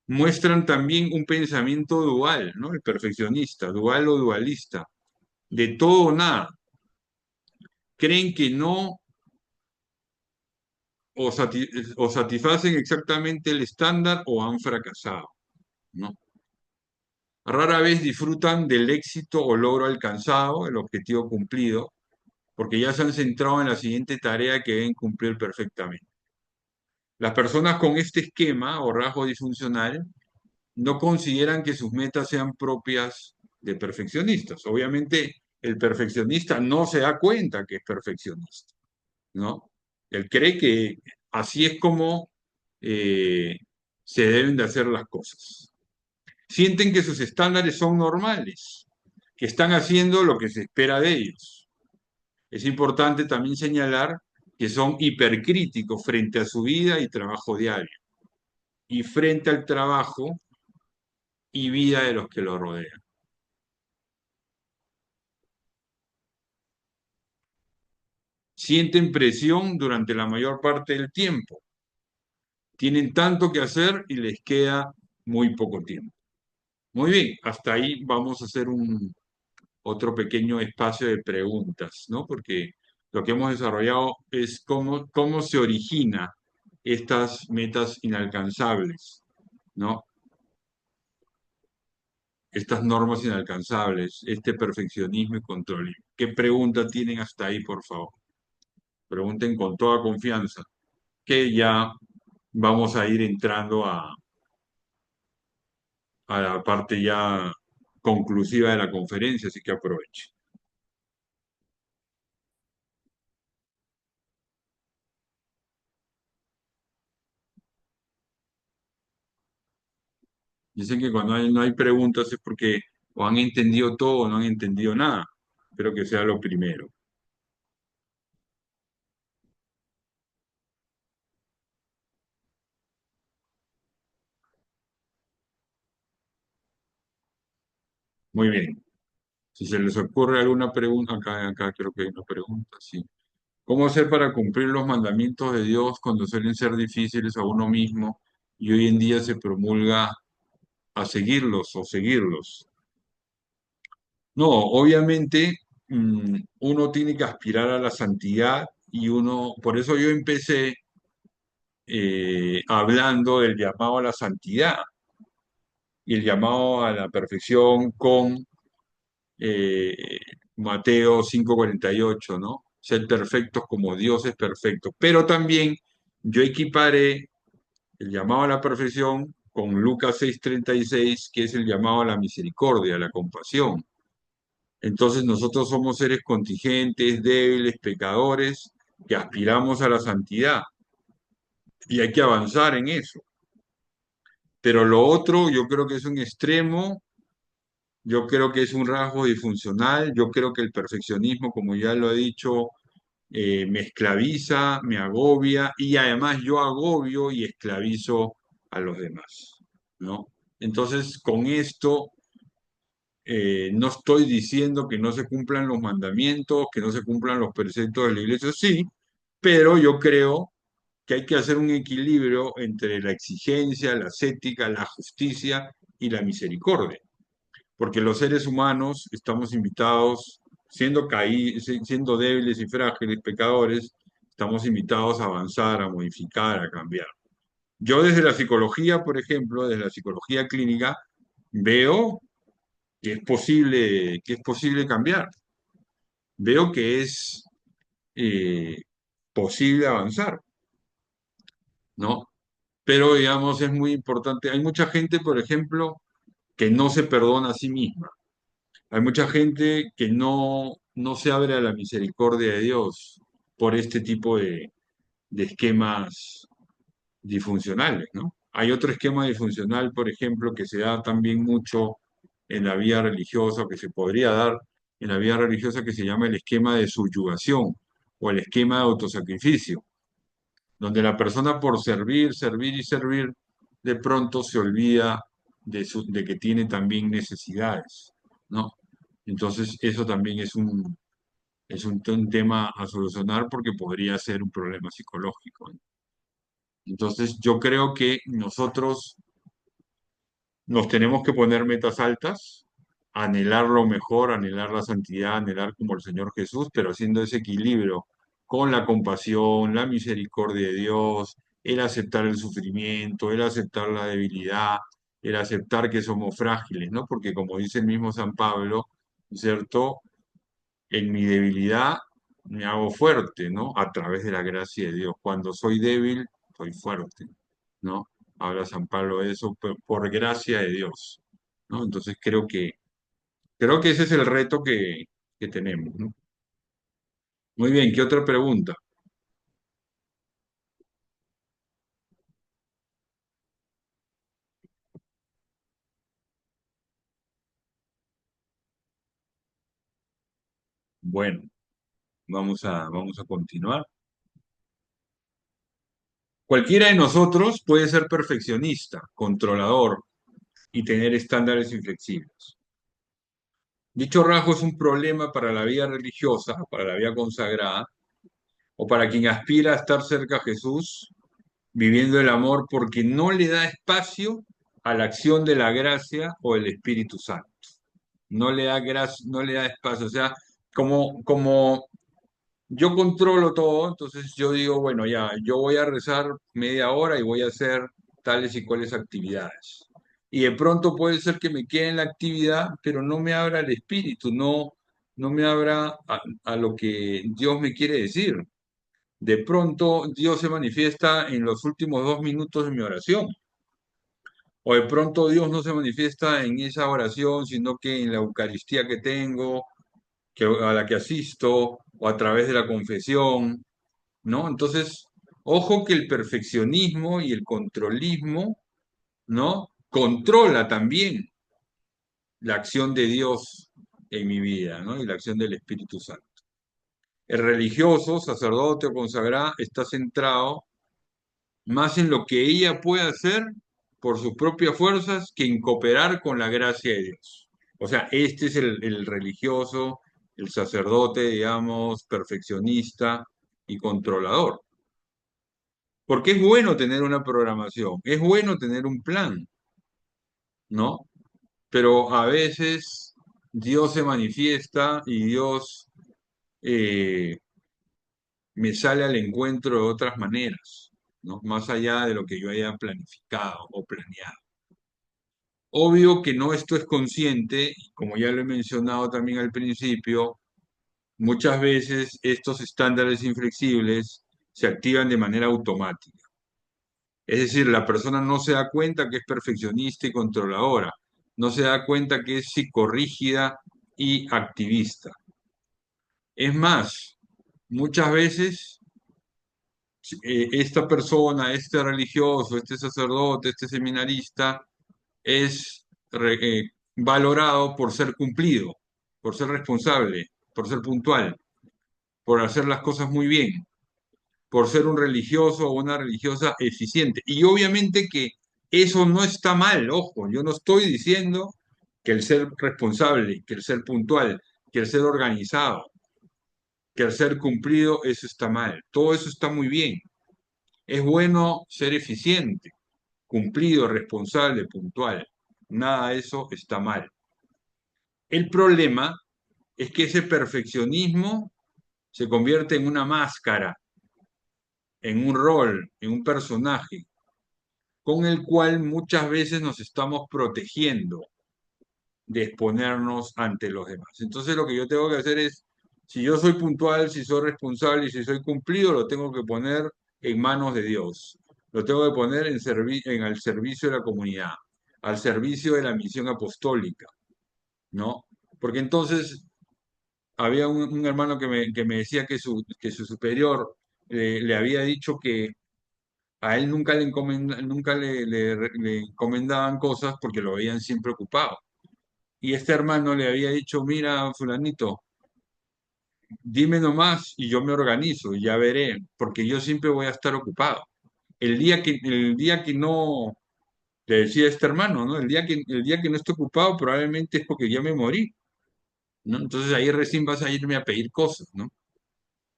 Muestran también un pensamiento dual, ¿no? El perfeccionista, dual o dualista, de todo o nada. Creen que no o, o satisfacen exactamente el estándar o han fracasado, ¿no? Rara vez disfrutan del éxito o logro alcanzado, el objetivo cumplido, porque ya se han centrado en la siguiente tarea que deben cumplir perfectamente. Las personas con este esquema o rasgo disfuncional no consideran que sus metas sean propias de perfeccionistas. Obviamente, el perfeccionista no se da cuenta que es perfeccionista, ¿no? Él cree que así es como eh, se deben de hacer las cosas. Sienten que sus estándares son normales, que están haciendo lo que se espera de ellos. Es importante también señalar que son hipercríticos frente a su vida y trabajo diario y frente al trabajo y vida de los que lo rodean. Sienten presión durante la mayor parte del tiempo. Tienen tanto que hacer y les queda muy poco tiempo. Muy bien, hasta ahí vamos a hacer otro pequeño espacio de preguntas, ¿no? Porque lo que hemos desarrollado es cómo se origina estas metas inalcanzables, ¿no? Estas normas inalcanzables, este perfeccionismo y control. ¿Qué pregunta tienen hasta ahí, por favor? Pregunten con toda confianza, que ya vamos a ir entrando a la parte ya conclusiva de la conferencia, así que aprovechen. Dicen que cuando no hay preguntas es porque o han entendido todo o no han entendido nada. Espero que sea lo primero. Muy bien. Si se les ocurre alguna pregunta, acá creo que hay una pregunta, sí. ¿Cómo hacer para cumplir los mandamientos de Dios cuando suelen ser difíciles a uno mismo y hoy en día se promulga a seguirlos o seguirlos? No, obviamente uno tiene que aspirar a la santidad y uno, por eso yo empecé hablando del llamado a la santidad y el llamado a la perfección con eh, Mateo 5:48, ¿no? Ser perfectos como Dios es perfecto. Pero también yo equiparé el llamado a la perfección con Lucas 6:36, que es el llamado a la misericordia, a la compasión. Entonces nosotros somos seres contingentes, débiles, pecadores, que aspiramos a la santidad y hay que avanzar en eso. Pero lo otro yo creo que es un extremo, yo creo que es un rasgo disfuncional, yo creo que el perfeccionismo, como ya lo he dicho, me esclaviza, me agobia y además yo agobio y esclavizo a los demás, ¿no? Entonces, con esto no estoy diciendo que no se cumplan los mandamientos, que no se cumplan los preceptos de la iglesia, sí, pero yo creo que hay que hacer un equilibrio entre la exigencia, la ética, la justicia y la misericordia, porque los seres humanos estamos invitados, siendo débiles y frágiles, pecadores, estamos invitados a avanzar, a modificar, a cambiar. Yo desde la psicología, por ejemplo, desde la psicología clínica, veo que es posible cambiar. Veo que es eh, posible avanzar, ¿no? Pero, digamos, es muy importante. Hay mucha gente, por ejemplo, que no se perdona a sí misma. Hay mucha gente que no se abre a la misericordia de Dios por este tipo de esquemas disfuncionales, ¿no? Hay otro esquema disfuncional, por ejemplo, que se da también mucho en la vida religiosa, o que se podría dar en la vida religiosa, que se llama el esquema de subyugación o el esquema de autosacrificio, donde la persona por servir, servir y servir, de pronto se olvida de que tiene también necesidades, ¿no? Entonces, eso también es un tema a solucionar porque podría ser un problema psicológico, ¿no? Entonces, yo creo que nosotros nos tenemos que poner metas altas, anhelar lo mejor, anhelar la santidad, anhelar como el Señor Jesús, pero haciendo ese equilibrio con la compasión, la misericordia de Dios, el aceptar el sufrimiento, el aceptar la debilidad, el aceptar que somos frágiles, ¿no? Porque como dice el mismo San Pablo, ¿cierto? En mi debilidad me hago fuerte, ¿no? A través de la gracia de Dios. Cuando soy débil, soy fuerte, ¿no? Habla San Pablo de eso por gracia de Dios, ¿no? Entonces creo que ese es el reto que tenemos, ¿no? Muy bien, ¿qué otra pregunta? Bueno, vamos a continuar. Cualquiera de nosotros puede ser perfeccionista, controlador y tener estándares inflexibles. Dicho rasgo es un problema para la vida religiosa, para la vida consagrada, o para quien aspira a estar cerca a Jesús, viviendo el amor porque no le da espacio a la acción de la gracia o el Espíritu Santo. No le da gracia, no le da espacio. O sea, como yo controlo todo, entonces yo digo, bueno, ya, yo voy a rezar media hora y voy a hacer tales y cuales actividades. Y de pronto puede ser que me quede en la actividad, pero no me abra el espíritu, no me abra a lo que Dios me quiere decir. De pronto Dios se manifiesta en los últimos 2 minutos de mi oración. O de pronto Dios no se manifiesta en esa oración, sino que en la Eucaristía que tengo, a la que asisto, o a través de la confesión, ¿no? Entonces, ojo que el perfeccionismo y el controlismo, ¿no? Controla también la acción de Dios en mi vida, ¿no? Y la acción del Espíritu Santo. El religioso, sacerdote o consagrado está centrado más en lo que ella puede hacer por sus propias fuerzas que en cooperar con la gracia de Dios. O sea, este es el religioso, el sacerdote, digamos, perfeccionista y controlador. Porque es bueno tener una programación, es bueno tener un plan, ¿no? Pero a veces Dios se manifiesta y Dios eh, me sale al encuentro de otras maneras, ¿no? Más allá de lo que yo haya planificado o planeado. Obvio que no esto es consciente, y como ya lo he mencionado también al principio, muchas veces estos estándares inflexibles se activan de manera automática. Es decir, la persona no se da cuenta que es perfeccionista y controladora, no se da cuenta que es psicorrígida y activista. Es más, muchas veces esta persona, este religioso, este sacerdote, este seminarista, es valorado por ser cumplido, por ser responsable, por ser puntual, por hacer las cosas muy bien, por ser un religioso o una religiosa eficiente. Y obviamente que eso no está mal, ojo, yo no estoy diciendo que el ser responsable, que el ser puntual, que el ser organizado, que el ser cumplido, eso está mal. Todo eso está muy bien. Es bueno ser eficiente, cumplido, responsable, puntual. Nada de eso está mal. El problema es que ese perfeccionismo se convierte en una máscara, en un rol, en un personaje, con el cual muchas veces nos estamos protegiendo de exponernos ante los demás. Entonces lo que yo tengo que hacer es, si yo soy puntual, si soy responsable y si soy cumplido, lo tengo que poner en manos de Dios. Lo tengo que poner en el servicio de la comunidad, al servicio de la misión apostólica, ¿no? Porque entonces había un hermano que me decía que su superior le había dicho que a él nunca le encomendaban cosas porque lo veían siempre ocupado. Y este hermano le había dicho, mira, fulanito, dime nomás y yo me organizo y ya veré, porque yo siempre voy a estar ocupado. El día que no, le decía este hermano, ¿no? El día que no esté ocupado probablemente es porque ya me morí, ¿no? Entonces ahí recién vas a irme a pedir cosas, ¿no?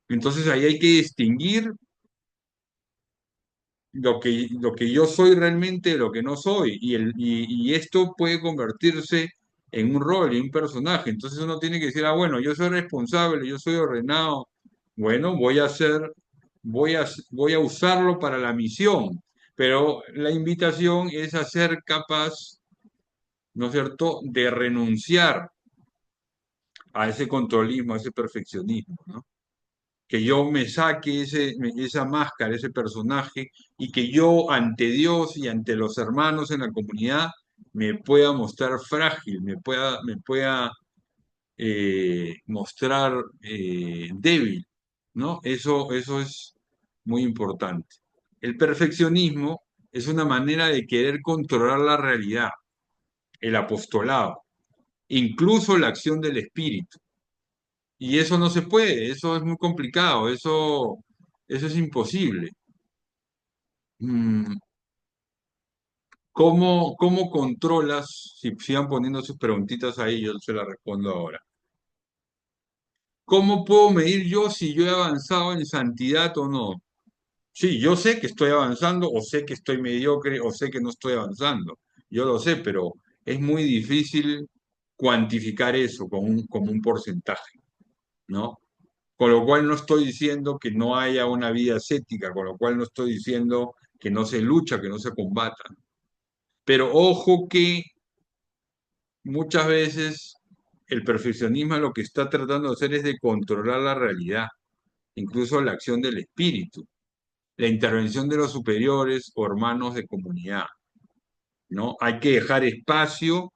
Entonces ahí hay que distinguir lo que yo soy realmente de lo que no soy. Y esto puede convertirse en un rol y un personaje. Entonces uno tiene que decir, bueno, yo soy responsable, yo soy ordenado. Bueno, voy a usarlo para la misión. Pero la invitación es a ser capaz, ¿no es cierto?, de renunciar a ese controlismo, a ese perfeccionismo, ¿no? Que yo me saque esa máscara, ese personaje, y que yo ante Dios y ante los hermanos en la comunidad me pueda mostrar frágil, me pueda mostrar débil, ¿no? Eso es muy importante. El perfeccionismo es una manera de querer controlar la realidad, el apostolado, incluso la acción del espíritu. Y eso no se puede, eso es muy complicado, eso es imposible. Mm, ¿cómo controlas, si sigan poniendo sus preguntitas ahí, yo se las respondo ahora? ¿Cómo puedo medir yo si yo he avanzado en santidad o no? Sí, yo sé que estoy avanzando, o sé que estoy mediocre, o sé que no estoy avanzando. Yo lo sé, pero es muy difícil cuantificar eso con un porcentaje, ¿no? Con lo cual no estoy diciendo que no haya una vida ascética, con lo cual no estoy diciendo que no se lucha, que no se combata. Pero ojo que muchas veces el perfeccionismo lo que está tratando de hacer es de controlar la realidad, incluso la acción del espíritu, la intervención de los superiores o hermanos de comunidad, ¿no? Hay que dejar espacio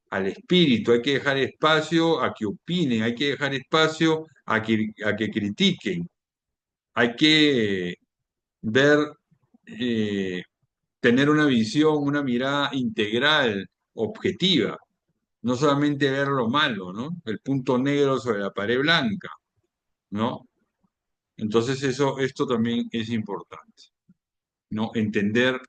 al espíritu, hay que dejar espacio a que opinen, hay que dejar espacio a que critiquen, hay que ver, eh, tener una visión, una mirada integral, objetiva, no solamente ver lo malo, ¿no? El punto negro sobre la pared blanca, ¿no? Entonces esto también es importante, ¿no? Entender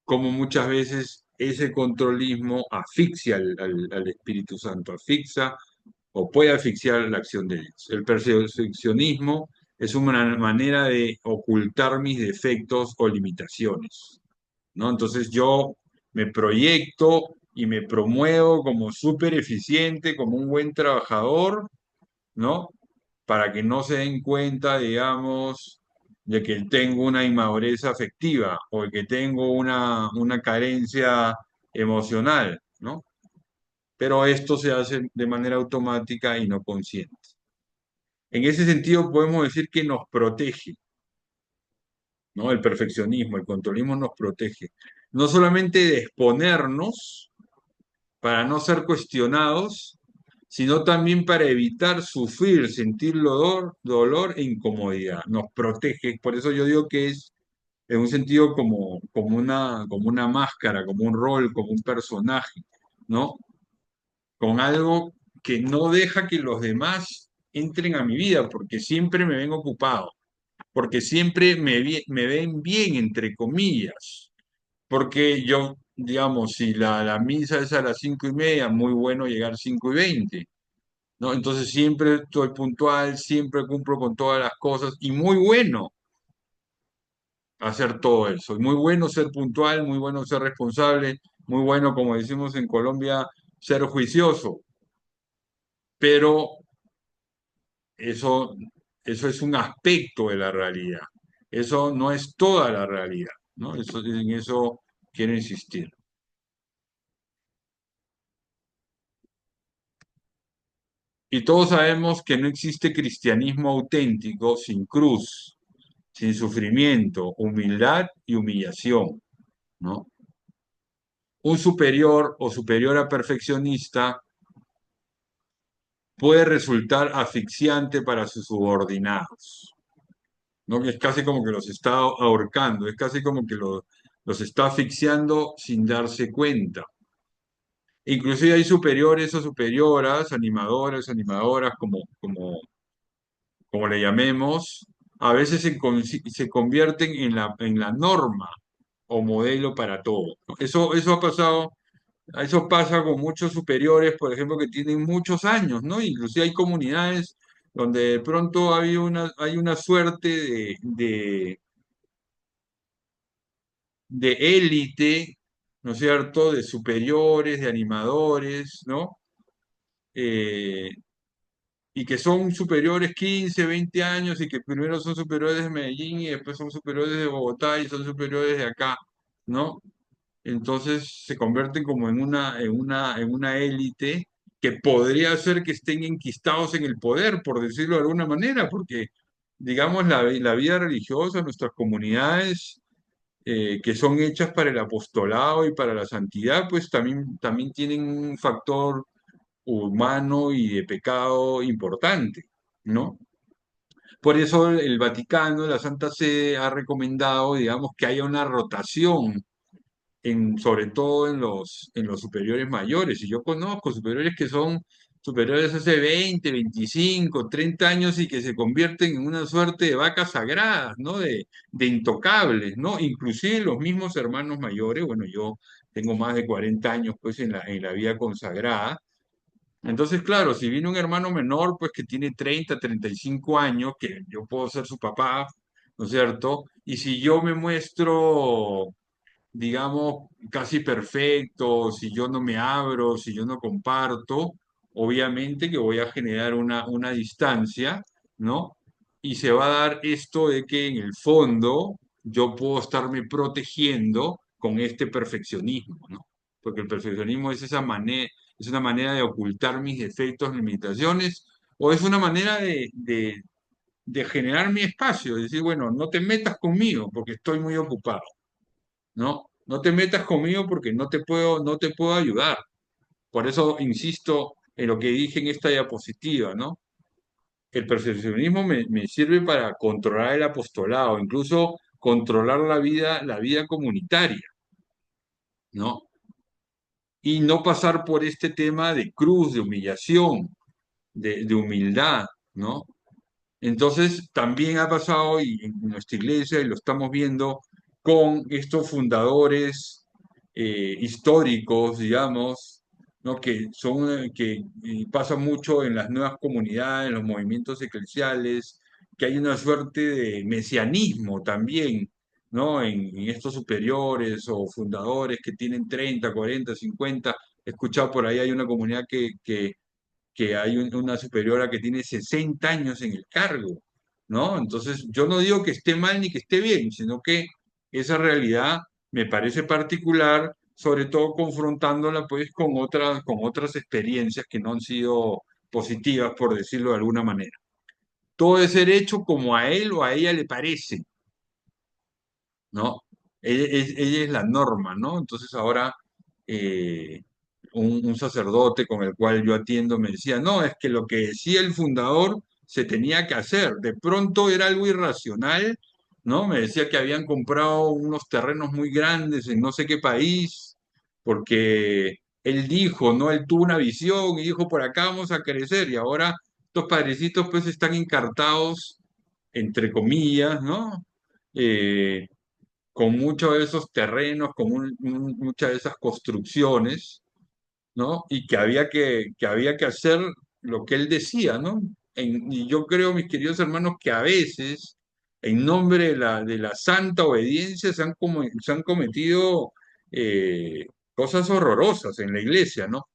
cómo muchas veces ese controlismo asfixia al Espíritu Santo, asfixia o puede asfixiar la acción de Dios. El perfeccionismo es una manera de ocultar mis defectos o limitaciones, ¿no? Entonces yo me proyecto y me promuevo como súper eficiente, como un buen trabajador, ¿no? Para que no se den cuenta, digamos, de que tengo una inmadurez afectiva o de que tengo una carencia emocional, ¿no? Pero esto se hace de manera automática y no consciente. En ese sentido, podemos decir que nos protege, ¿no? El perfeccionismo, el controlismo nos protege. No solamente de exponernos para no ser cuestionados, sino también para evitar sufrir, sentir dolor e incomodidad. Nos protege. Por eso yo digo que es en un sentido como una máscara, como un rol, como un personaje, ¿no? Con algo que no deja que los demás entren a mi vida, porque siempre me ven ocupado, porque siempre me ven bien, entre comillas, porque yo, digamos, si la misa es a las 5:30, muy bueno llegar 5:20, ¿no? Entonces siempre estoy puntual, siempre cumplo con todas las cosas y muy bueno hacer todo eso. Y muy bueno ser puntual, muy bueno ser responsable, muy bueno, como decimos en Colombia, ser juicioso. Pero eso, eso es un aspecto de la realidad. Eso no es toda la realidad, ¿no? En eso quiero insistir. Y todos sabemos que no existe cristianismo auténtico sin cruz, sin sufrimiento, humildad y humillación, ¿no? Un superior o superiora perfeccionista puede resultar asfixiante para sus subordinados, ¿no? Que es casi como que los está ahorcando, es casi como que los está asfixiando sin darse cuenta. Inclusive hay superiores o superioras, animadores, animadoras, como le llamemos, a veces se convierten en la norma o modelo para todo, ¿no? Eso ha pasado, eso pasa con muchos superiores, por ejemplo, que tienen muchos años, ¿no? Inclusive hay comunidades donde de pronto hay una suerte de élite, ¿no es cierto?, de superiores, de animadores, ¿no? Eh, y que son superiores 15, 20 años y que primero son superiores de Medellín y después son superiores de Bogotá y son superiores de acá, ¿no? Entonces se convierten como en una élite que podría ser que estén enquistados en el poder, por decirlo de alguna manera, porque, digamos, la vida religiosa, nuestras comunidades que son hechas para el apostolado y para la santidad, pues también tienen un factor humano y de pecado importante, ¿no? Por eso el Vaticano, la Santa Sede, ha recomendado, digamos, que haya una rotación sobre todo en los superiores mayores. Y yo conozco superiores que son superiores hace 20, 25, 30 años y que se convierten en una suerte de vacas sagradas, ¿no? De intocables, ¿no? Inclusive los mismos hermanos mayores, bueno, yo tengo más de 40 años pues en la vida consagrada. Entonces, claro, si viene un hermano menor, pues que tiene 30, 35 años, que yo puedo ser su papá, ¿no es cierto? Y si yo me muestro digamos, casi perfecto, si yo no me abro, si yo no comparto, obviamente que voy a generar una distancia, ¿no? Y se va a dar esto de que en el fondo yo puedo estarme protegiendo con este perfeccionismo, ¿no? Porque el perfeccionismo es esa manera, es una manera de ocultar mis defectos, limitaciones, o es una manera de generar mi espacio, de decir, bueno, no te metas conmigo porque estoy muy ocupado. ¿No? No te metas conmigo porque no te puedo ayudar. Por eso insisto en lo que dije en esta diapositiva, ¿no? El perfeccionismo me sirve para controlar el apostolado, incluso controlar la vida comunitaria, ¿no? Y no pasar por este tema de cruz, de humillación, de humildad, ¿no? Entonces, también ha pasado y en nuestra iglesia, y lo estamos viendo con estos fundadores históricos, digamos, ¿no? Que son que pasa mucho en las nuevas comunidades, en los movimientos eclesiales, que hay una suerte de mesianismo también, ¿no? En estos superiores o fundadores que tienen 30, 40, 50. He escuchado por ahí, hay una comunidad que hay una superiora que tiene 60 años en el cargo, ¿no? Entonces, yo no digo que esté mal ni que esté bien, sino que esa realidad me parece particular, sobre todo confrontándola pues con otras experiencias que no han sido positivas, por decirlo de alguna manera. Todo debe ser hecho como a él o a ella le parece, ¿no? Ella es la norma, ¿no? Entonces ahora eh, un sacerdote con el cual yo atiendo me decía, no, es que lo que decía el fundador se tenía que hacer. De pronto era algo irracional, ¿no? Me decía que habían comprado unos terrenos muy grandes en no sé qué país, porque él dijo, ¿no? Él tuvo una visión y dijo, por acá vamos a crecer y ahora estos padrecitos pues están encartados, entre comillas, ¿no? Eh, con muchos de esos terrenos, con muchas de esas construcciones, ¿no? Y que había que hacer lo que él decía, ¿no? Y yo creo, mis queridos hermanos, que a veces, en nombre de la santa obediencia, se han cometido cosas horrorosas en la iglesia, ¿no?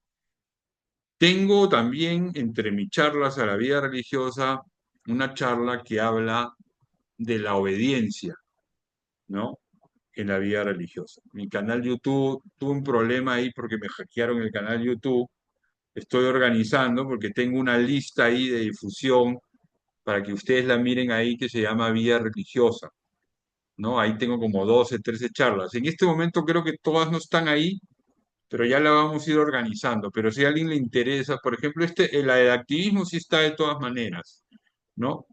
Tengo también entre mis charlas a la vida religiosa una charla que habla de la obediencia, ¿no? En la vida religiosa. Mi canal YouTube, tuve un problema ahí porque me hackearon el canal YouTube. Estoy organizando porque tengo una lista ahí de difusión para que ustedes la miren ahí que se llama Vida Religiosa, ¿no? Ahí tengo como 12, 13 charlas. En este momento creo que todas no están ahí, pero ya la vamos a ir organizando. Pero si a alguien le interesa, por ejemplo, la del activismo sí está de todas maneras, ¿no?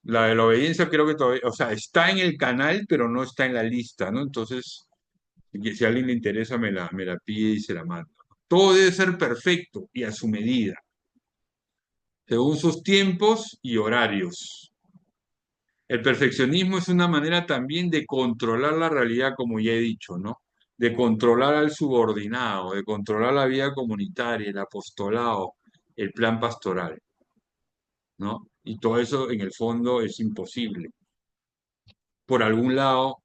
La de la obediencia creo que todavía, o sea, está en el canal, pero no está en la lista, ¿no? Entonces, si a alguien le interesa, me la pide y se la mando. Todo debe ser perfecto y a su medida, según sus tiempos y horarios. El perfeccionismo es una manera también de controlar la realidad, como ya he dicho, ¿no? De controlar al subordinado, de controlar la vida comunitaria, el apostolado, el plan pastoral, ¿no? Y todo eso en el fondo es imposible. Por algún lado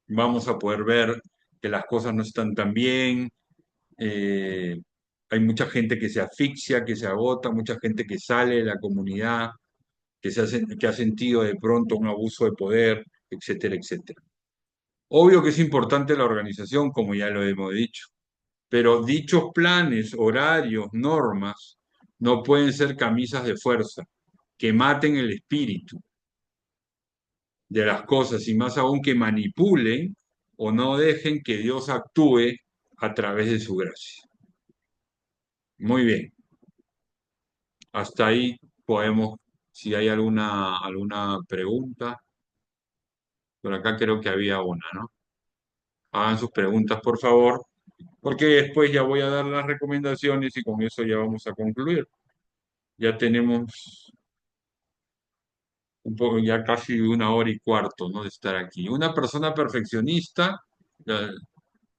vamos a poder ver que las cosas no están tan bien, eh, hay mucha gente que se asfixia, que se agota, mucha gente que sale de la comunidad, que ha sentido de pronto un abuso de poder, etcétera, etcétera. Obvio que es importante la organización, como ya lo hemos dicho, pero dichos planes, horarios, normas, no pueden ser camisas de fuerza que maten el espíritu de las cosas y más aún que manipulen o no dejen que Dios actúe a través de su gracia. Muy bien. Hasta ahí podemos, si hay alguna pregunta, por acá creo que había una, ¿no? Hagan sus preguntas, por favor, porque después ya voy a dar las recomendaciones y con eso ya vamos a concluir. Ya tenemos un poco, ya casi 1 hora y cuarto, ¿no? De estar aquí. Una persona perfeccionista eh,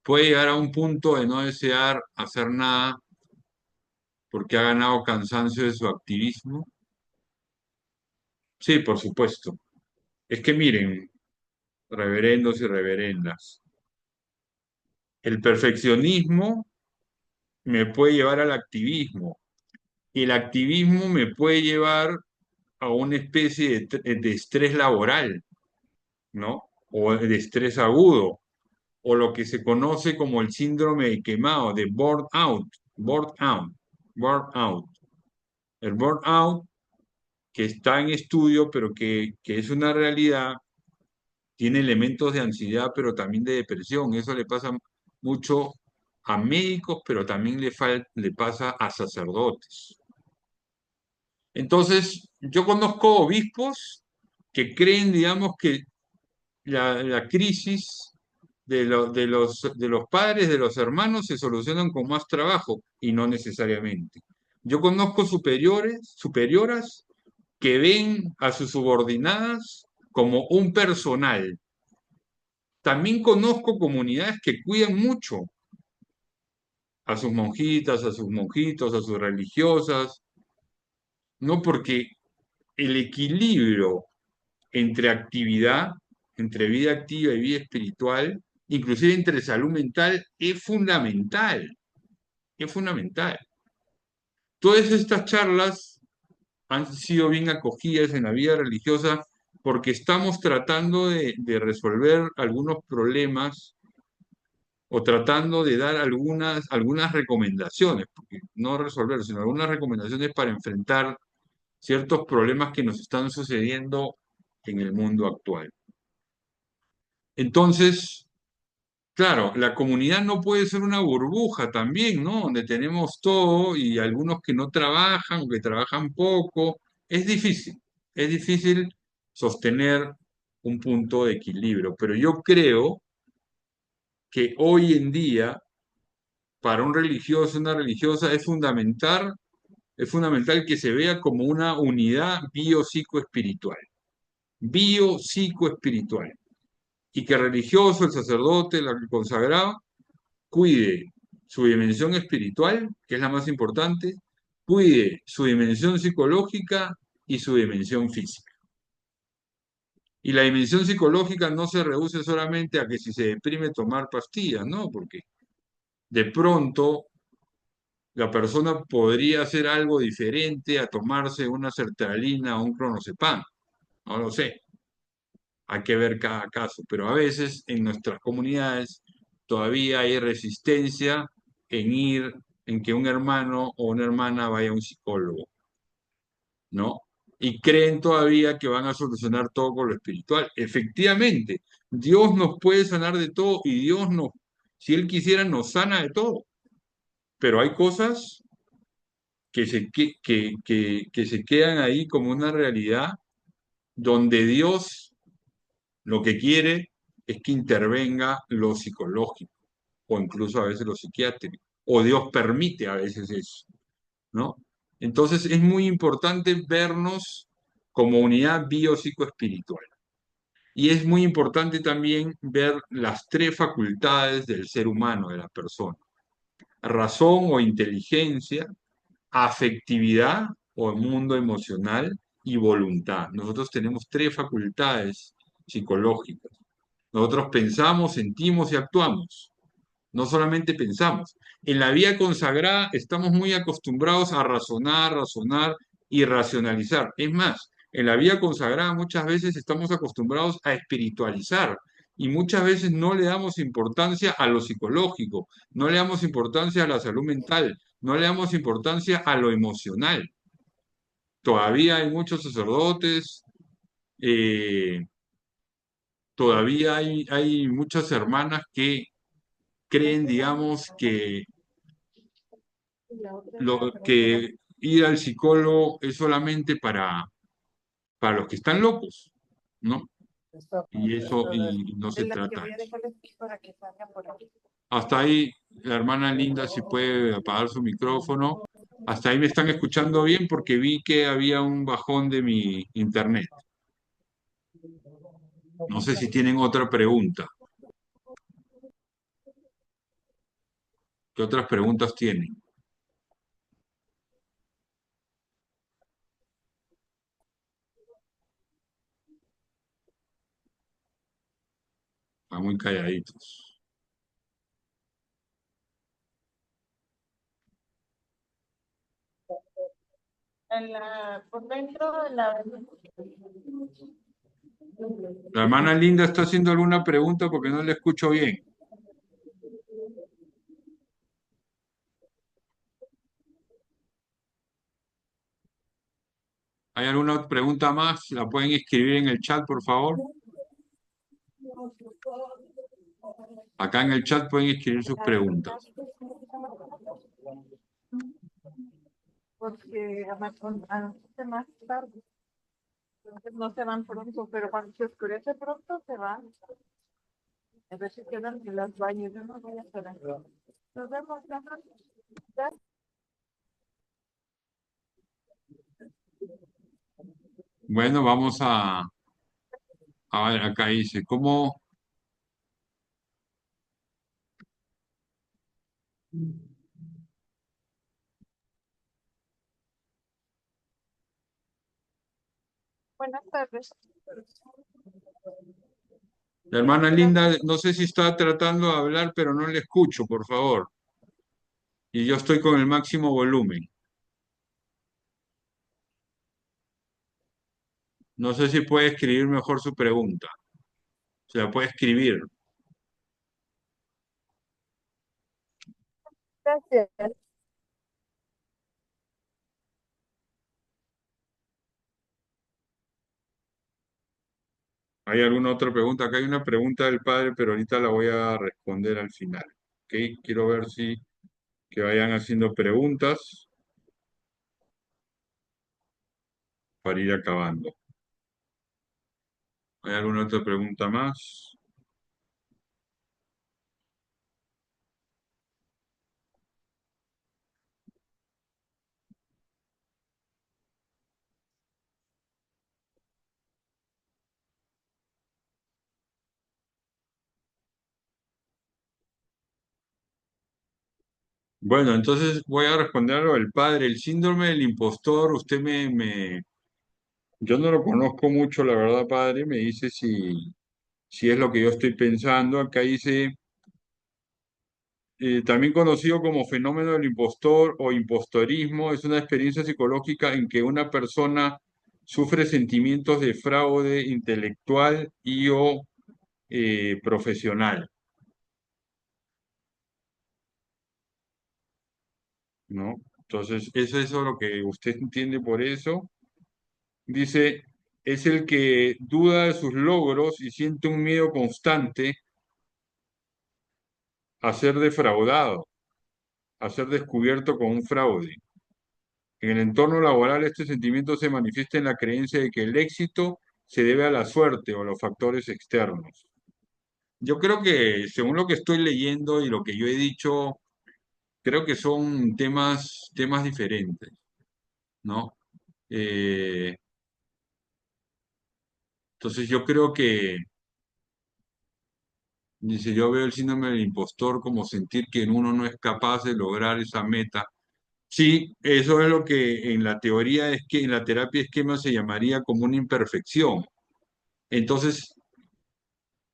puede llegar a un punto de no desear hacer nada porque ha ganado cansancio de su activismo. Sí, por supuesto. Es que miren, reverendos y reverendas, el perfeccionismo me puede llevar al activismo y el activismo me puede llevar a una especie de estrés laboral, ¿no? O de estrés agudo, o lo que se conoce como el síndrome de quemado, de burnout, burnout. El burnout que está en estudio, pero que es una realidad, tiene elementos de ansiedad, pero también de depresión. Eso le pasa mucho a médicos, pero también le pasa a sacerdotes. Entonces, yo conozco obispos que creen, digamos, que la crisis de los padres, de los hermanos, se solucionan con más trabajo y no necesariamente. Yo conozco superioras que ven a sus subordinadas como un personal. También conozco comunidades que cuidan mucho a sus monjitas, a sus monjitos, a sus religiosas, no porque el equilibrio entre actividad, entre vida activa y vida espiritual, inclusive entre salud mental, es fundamental, es fundamental. Todas estas charlas han sido bien acogidas en la vida religiosa porque estamos tratando de resolver algunos problemas o tratando de dar algunas recomendaciones, porque no resolver, sino algunas recomendaciones para enfrentar ciertos problemas que nos están sucediendo en el mundo actual. Entonces, claro, la comunidad no puede ser una burbuja también, ¿no? Donde tenemos todo y algunos que no trabajan o que trabajan poco. Es difícil sostener un punto de equilibrio, pero yo creo que hoy en día, para un religioso, una religiosa, es fundamental que se vea como una unidad biopsicoespiritual, biopsicoespiritual, y que el religioso, el sacerdote, el consagrado, cuide su dimensión espiritual, que es la más importante, cuide su dimensión psicológica y su dimensión física. Y la dimensión psicológica no se reduce solamente a que si se deprime tomar pastillas, ¿no? Porque de pronto la persona podría hacer algo diferente a tomarse una sertralina o un clonazepam, no lo sé, hay que ver cada caso, pero a veces en nuestras comunidades todavía hay resistencia en que un hermano o una hermana vaya a un psicólogo, ¿no? Y creen todavía que van a solucionar todo con lo espiritual. Efectivamente, Dios nos puede sanar de todo y Dios nos, si Él quisiera, nos sana de todo, pero hay cosas que se quedan ahí como una realidad donde Dios lo que quiere es que intervenga lo psicológico o incluso a veces lo psiquiátrico, o Dios permite a veces eso, ¿no? Entonces es muy importante vernos como unidad biopsicoespiritual. Y es muy importante también ver las 3 facultades del ser humano, de la persona: razón o inteligencia, afectividad o mundo emocional y voluntad. Nosotros tenemos 3 facultades psicológicas. Nosotros pensamos, sentimos y actuamos. No solamente pensamos. En la vida consagrada estamos muy acostumbrados a razonar, razonar y racionalizar. Es más, en la vida consagrada muchas veces estamos acostumbrados a espiritualizar y muchas veces no le damos importancia a lo psicológico, no le damos importancia a la salud mental, no le damos importancia a lo emocional. Todavía hay muchos sacerdotes, eh, todavía hay muchas hermanas que creen, digamos, que lo que ir al psicólogo es solamente para los que están locos, ¿no? Y eso, y no se trata de eso. Hasta ahí, la hermana Linda, si puede apagar su micrófono. Hasta ahí me están escuchando bien porque vi que había un bajón de mi internet. No sé si tienen otra pregunta. ¿Qué otras preguntas tienen? Están muy calladitos. Por dentro de la... La hermana Linda está haciendo alguna pregunta porque no le escucho bien. ¿Hay alguna pregunta más? ¿La pueden escribir en el chat, por favor? Acá en el chat pueden escribir sus preguntas. Porque anochece más tarde, entonces no se van pronto, pero cuando se oscurece pronto se van. A ver si quedan en los baños, yo no voy a esperar. Nos vemos, ya. Bueno, vamos a ver, acá dice, ¿cómo? Buenas tardes. La hermana Linda, no sé si está tratando de hablar, pero no le escucho, por favor. Y yo estoy con el máximo volumen. No sé si puede escribir mejor su pregunta. Se la puede escribir. Gracias. ¿Hay alguna otra pregunta? Acá hay una pregunta del padre, pero ahorita la voy a responder al final. ¿Ok? Quiero ver si que vayan haciendo preguntas para ir acabando. ¿Hay alguna otra pregunta más? Bueno, entonces voy a responder a lo del padre. El síndrome del impostor, yo no lo conozco mucho, la verdad, padre. Me dice si es lo que yo estoy pensando. Acá dice, también conocido como fenómeno del impostor o impostorismo, es una experiencia psicológica en que una persona sufre sentimientos de fraude intelectual y o profesional, ¿no? Entonces, eso es lo que usted entiende por eso. Dice, es el que duda de sus logros y siente un miedo constante a ser defraudado, a ser descubierto con un fraude. En el entorno laboral, este sentimiento se manifiesta en la creencia de que el éxito se debe a la suerte o a los factores externos. Yo creo que, según lo que estoy leyendo y lo que yo he dicho, creo que son temas diferentes, ¿no? Eh, entonces yo creo que, dice, yo veo el síndrome del impostor como sentir que uno no es capaz de lograr esa meta. Sí, eso es lo que en la teoría es que en la terapia esquema se llamaría como una imperfección. Entonces,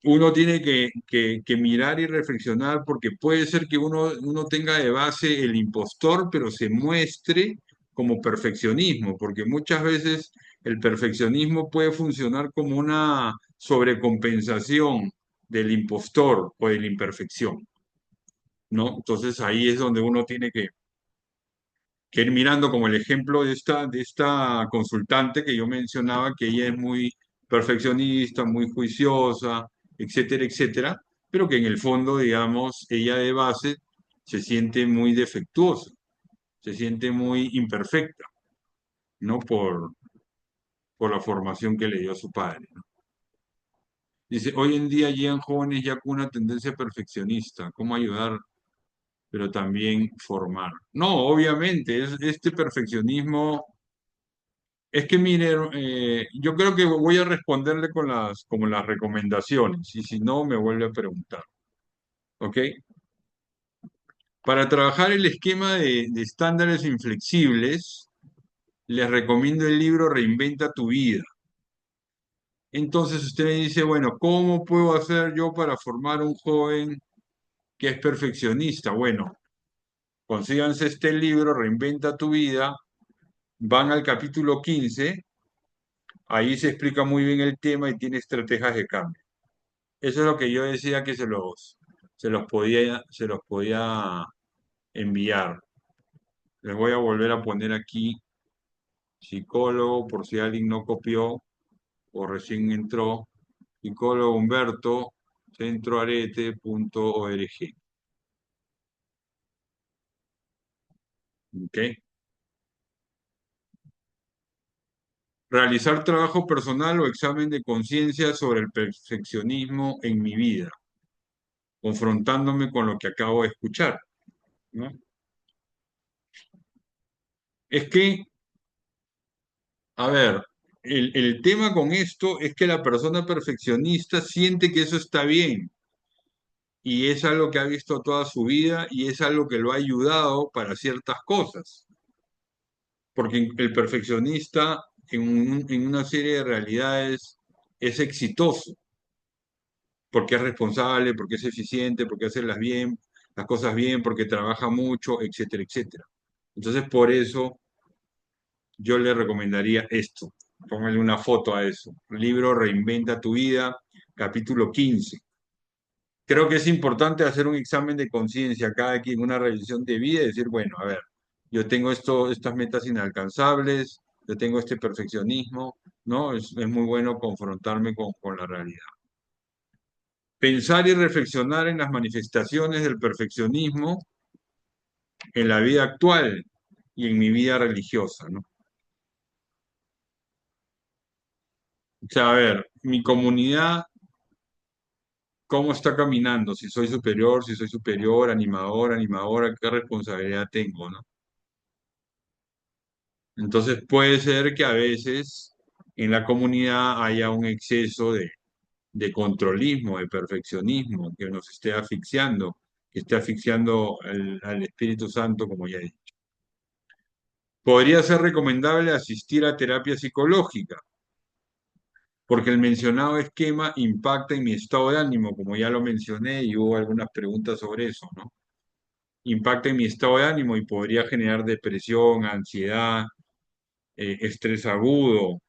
uno tiene que mirar y reflexionar porque puede ser que uno tenga de base el impostor, pero se muestre como perfeccionismo, porque muchas veces el perfeccionismo puede funcionar como una sobrecompensación del impostor o de la imperfección, ¿no? Entonces ahí es donde uno tiene que ir mirando como el ejemplo de esta consultante que yo mencionaba, que ella es muy perfeccionista, muy juiciosa, etcétera, etcétera, pero que en el fondo, digamos, ella de base se siente muy defectuosa. se siente muy imperfecta, ¿no? Por la formación que le dio su padre, ¿no? Dice, hoy en día llegan jóvenes ya con una tendencia perfeccionista. ¿Cómo ayudar? Pero también formar. No, obviamente, este perfeccionismo, es que mire, yo creo que voy a responderle con como las recomendaciones, y si no, me vuelve a preguntar, ¿ok? Para trabajar el esquema de estándares inflexibles, les recomiendo el libro Reinventa tu vida. Entonces usted me dice, bueno, ¿cómo puedo hacer yo para formar un joven que es perfeccionista? Bueno, consíganse este libro, Reinventa tu vida, van al capítulo 15, ahí se explica muy bien el tema y tiene estrategias de cambio. Eso es lo que yo decía que se los podía enviar. Les voy a volver a poner aquí psicólogo, por si alguien no copió o recién entró, psicólogo Humberto, centroarete.org. ¿Ok? Realizar trabajo personal o examen de conciencia sobre el perfeccionismo en mi vida, confrontándome con lo que acabo de escuchar, ¿no? Es que, a ver, el tema con esto es que la persona perfeccionista siente que eso está bien y es algo que ha visto toda su vida y es algo que lo ha ayudado para ciertas cosas, porque el perfeccionista en una serie de realidades es exitoso porque es responsable, porque es eficiente, porque hace las cosas bien, porque trabaja mucho, etcétera, etcétera. Entonces, por eso yo le recomendaría esto. Póngale una foto a eso. Libro Reinventa tu vida, capítulo 15. Creo que es importante hacer un examen de conciencia cada quien, una revisión de vida y decir, bueno, a ver, yo tengo estas metas inalcanzables, yo tengo este perfeccionismo, ¿no? Es muy bueno confrontarme con la realidad. Pensar y reflexionar en las manifestaciones del perfeccionismo en la vida actual y en mi vida religiosa, ¿no? O sea, a ver, mi comunidad, ¿cómo está caminando? Si soy superior, animador, animadora, ¿qué responsabilidad tengo, no? Entonces puede ser que a veces en la comunidad haya un exceso de controlismo, de perfeccionismo, que nos esté asfixiando, que esté asfixiando al Espíritu Santo, como ya he dicho. Podría ser recomendable asistir a terapia psicológica, porque el mencionado esquema impacta en mi estado de ánimo, como ya lo mencioné y hubo algunas preguntas sobre eso, ¿no? Impacta en mi estado de ánimo y podría generar depresión, ansiedad, estrés agudo,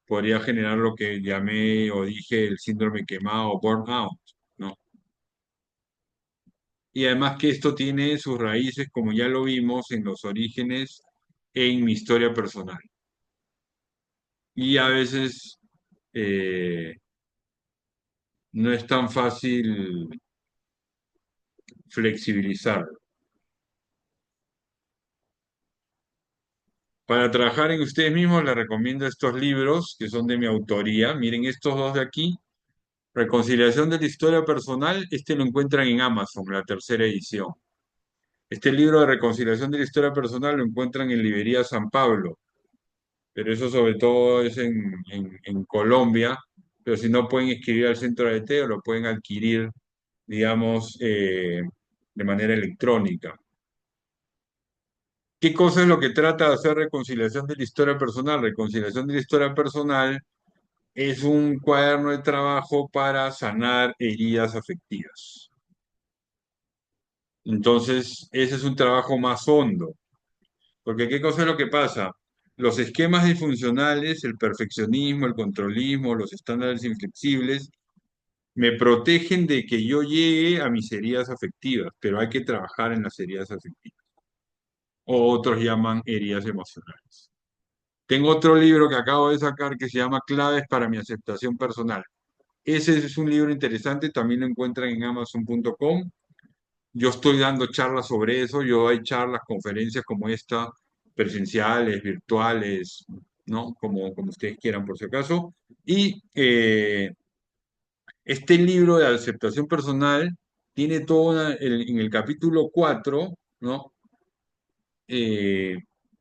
podría generar lo que llamé o dije el síndrome quemado, burnout, ¿no? Y además que esto tiene sus raíces, como ya lo vimos, en los orígenes, en mi historia personal. Y a veces no es tan fácil flexibilizarlo. Para trabajar en ustedes mismos les recomiendo estos libros que son de mi autoría. Miren estos dos de aquí. Reconciliación de la historia personal. Este lo encuentran en Amazon, la tercera edición. Este libro de Reconciliación de la historia personal lo encuentran en Librería San Pablo, pero eso sobre todo es en Colombia. Pero si no, pueden escribir al centro de T o lo pueden adquirir, digamos, de manera electrónica. ¿Qué cosa es lo que trata de hacer reconciliación de la historia personal? Reconciliación de la historia personal es un cuaderno de trabajo para sanar heridas afectivas. Entonces, ese es un trabajo más hondo, porque ¿qué cosa es lo que pasa? Los esquemas disfuncionales, el perfeccionismo, el controlismo, los estándares inflexibles, me protegen de que yo llegue a mis heridas afectivas, pero hay que trabajar en las heridas afectivas, o otros llaman heridas emocionales. Tengo otro libro que acabo de sacar que se llama Claves para mi aceptación personal. Ese es un libro interesante, también lo encuentran en amazon.com. yo estoy dando charlas sobre eso, yo hay charlas, conferencias como esta, presenciales, virtuales, ¿no? Como ustedes quieran, por si acaso. Y este libro de aceptación personal tiene en el capítulo 4, ¿no? eh,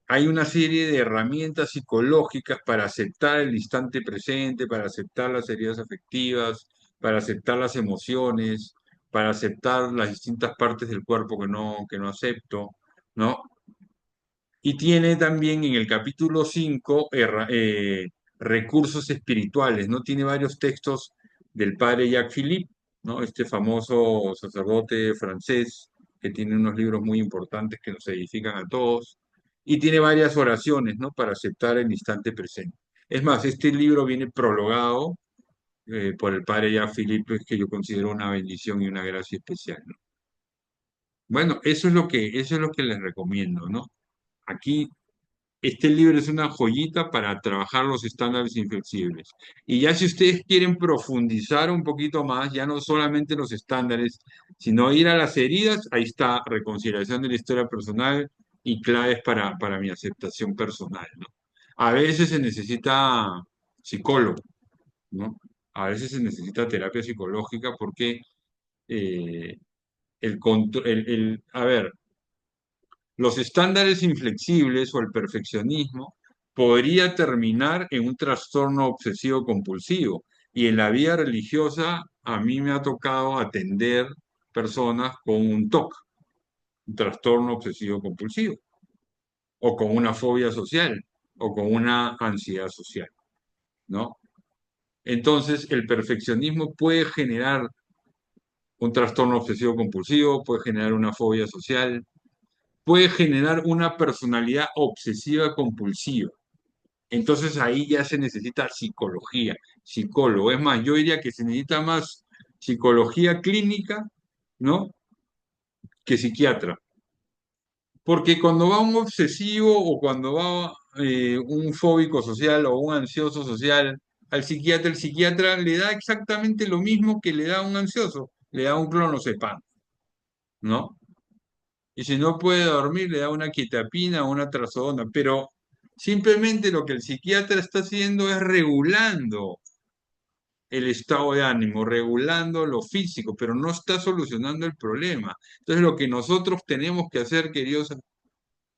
hay una serie de herramientas psicológicas para aceptar el instante presente, para aceptar las heridas afectivas, para aceptar las emociones, para aceptar las distintas partes del cuerpo que no acepto, ¿no? Y tiene también en el capítulo 5 recursos espirituales, ¿no? Tiene varios textos del padre Jacques Philippe, ¿no? Este famoso sacerdote francés que tiene unos libros muy importantes que nos edifican a todos. Y tiene varias oraciones, ¿no? Para aceptar el instante presente. Es más, este libro viene prologado por el padre Jacques Philippe, que yo considero una bendición y una gracia especial, ¿no? Bueno, eso es lo que les recomiendo, ¿no? Aquí este libro es una joyita para trabajar los estándares inflexibles. Y ya si ustedes quieren profundizar un poquito más, ya no solamente los estándares, sino ir a las heridas, ahí está reconciliación de la historia personal y claves para mi aceptación personal, ¿no? A veces se necesita psicólogo, ¿no? A veces se necesita terapia psicológica porque eh, a ver, los estándares inflexibles o el perfeccionismo podría terminar en un trastorno obsesivo compulsivo. Y en la vida religiosa a mí me ha tocado atender personas con un TOC, un trastorno obsesivo compulsivo, o con una fobia social, o con una ansiedad social, ¿no? Entonces, el perfeccionismo puede generar un trastorno obsesivo compulsivo, puede generar una fobia social, puede generar una personalidad obsesiva compulsiva. Entonces ahí ya se necesita psicología, psicólogo. Es más, yo diría que se necesita más psicología clínica, ¿no? Que psiquiatra. Porque cuando va un obsesivo o cuando va un fóbico social o un ansioso social al psiquiatra, el psiquiatra le da exactamente lo mismo que le da a un ansioso, le da un clonazepam, ¿no? Y si no puede dormir, le da una quetiapina o una trazodona. Pero simplemente lo que el psiquiatra está haciendo es regulando el estado de ánimo, regulando lo físico, pero no está solucionando el problema. Entonces, lo que nosotros tenemos que hacer, queridos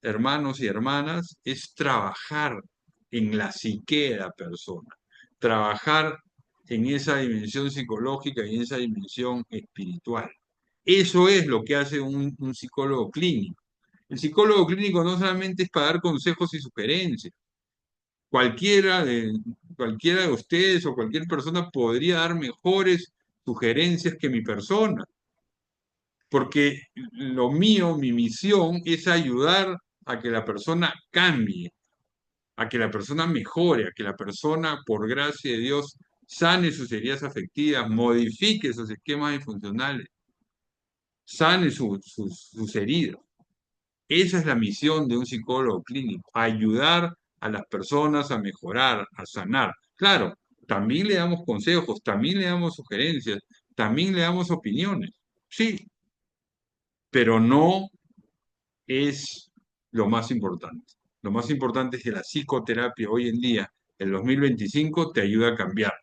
hermanos y hermanas, es trabajar en la psique de la persona, trabajar en esa dimensión psicológica y en esa dimensión espiritual. Eso es lo que hace un psicólogo clínico. El psicólogo clínico no solamente es para dar consejos y sugerencias. Cualquiera de, cualquiera de ustedes o cualquier persona podría dar mejores sugerencias que mi persona, porque lo mío, mi misión es ayudar a que la persona cambie, a que la persona mejore, a que la persona, por gracia de Dios, sane sus heridas afectivas, modifique sus esquemas disfuncionales, sane sus heridas. Esa es la misión de un psicólogo clínico, ayudar a las personas a mejorar, a sanar. Claro, también le damos consejos, también le damos sugerencias, también le damos opiniones, sí, pero no es lo más importante. Lo más importante es que la psicoterapia hoy en día, en 2025, te ayuda a cambiar.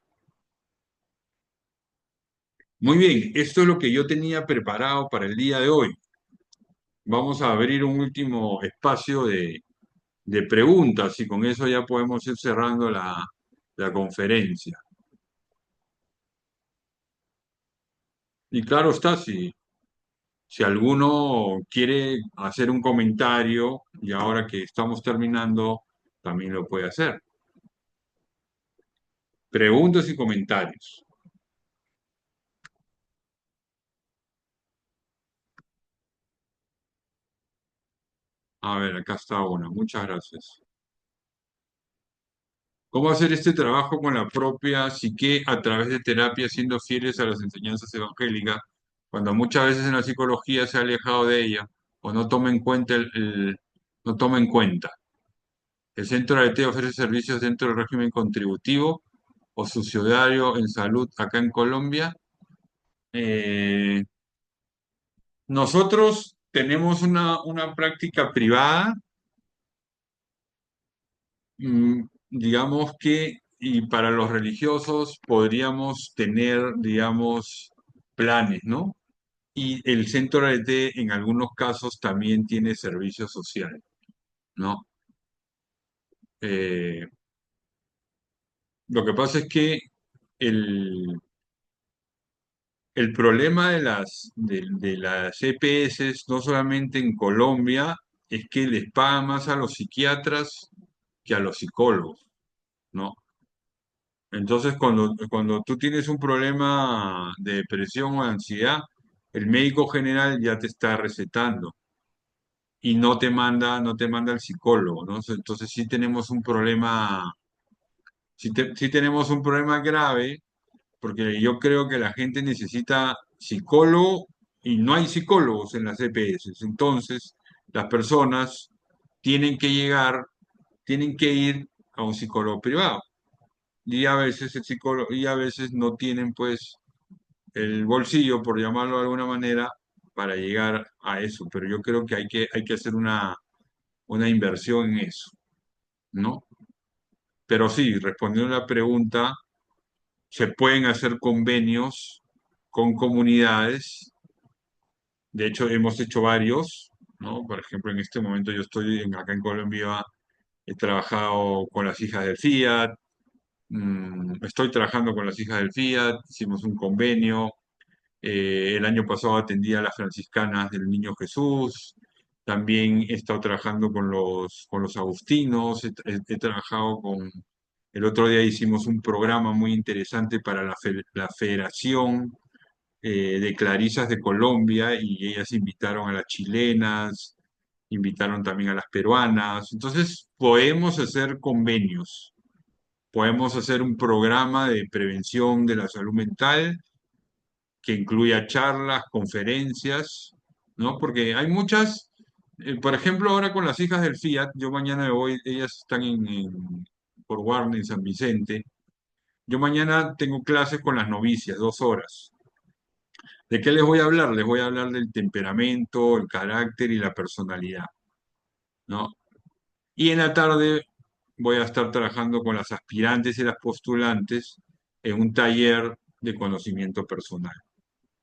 Muy bien, esto es lo que yo tenía preparado para el día de hoy. Vamos a abrir un último espacio de preguntas y con eso ya podemos ir cerrando la conferencia. Y claro está, si alguno quiere hacer un comentario y ahora que estamos terminando, también lo puede hacer. Preguntas y comentarios. A ver, acá está una. Muchas gracias. ¿Cómo hacer este trabajo con la propia psique a través de terapia, siendo fieles a las enseñanzas evangélicas, cuando muchas veces en la psicología se ha alejado de ella o no toma en cuenta no toma en cuenta? El centro de Aleteo ofrece servicios dentro del régimen contributivo o subsidiario en salud acá en Colombia. Eh, Nosotros tenemos una práctica privada, digamos que, y para los religiosos podríamos tener, digamos, planes, ¿no? Y el centro ART en algunos casos también tiene servicio social, ¿no? Eh, lo que pasa es que el, el problema de las EPS, no solamente en Colombia, es que les pagan más a los psiquiatras que a los psicólogos, ¿no? Entonces, cuando tú tienes un problema de depresión o ansiedad, el médico general ya te está recetando y no te manda al psicólogo, ¿no? Entonces sí tenemos un problema, sí tenemos un problema grave, porque yo creo que la gente necesita psicólogo y no hay psicólogos en las EPS. Entonces, las personas tienen que ir a un psicólogo privado. Y a veces el psicólogo, y a veces no tienen pues el bolsillo, por llamarlo de alguna manera, para llegar a eso. Pero yo creo que hay que hacer una inversión en eso, ¿no? Pero sí, respondiendo a la pregunta, se pueden hacer convenios con comunidades. De hecho, hemos hecho varios, ¿no? Por ejemplo, en este momento yo estoy acá en Colombia, he trabajado con las hijas del Fiat, estoy trabajando con las hijas del Fiat, hicimos un convenio. El año pasado atendí a las franciscanas del Niño Jesús. También he estado trabajando con los agustinos. He trabajado el otro día hicimos un programa muy interesante para la Federación de Clarisas de Colombia y ellas invitaron a las chilenas, invitaron también a las peruanas. Entonces, podemos hacer convenios, podemos hacer un programa de prevención de la salud mental que incluya charlas, conferencias, ¿no? Porque hay muchas, por ejemplo, ahora con las hijas del Fiat, yo mañana me voy, ellas están por Warner, en San Vicente. Yo mañana tengo clases con las novicias, 2 horas. ¿De qué les voy a hablar? Les voy a hablar del temperamento, el carácter y la personalidad, ¿no? Y en la tarde voy a estar trabajando con las aspirantes y las postulantes en un taller de conocimiento personal,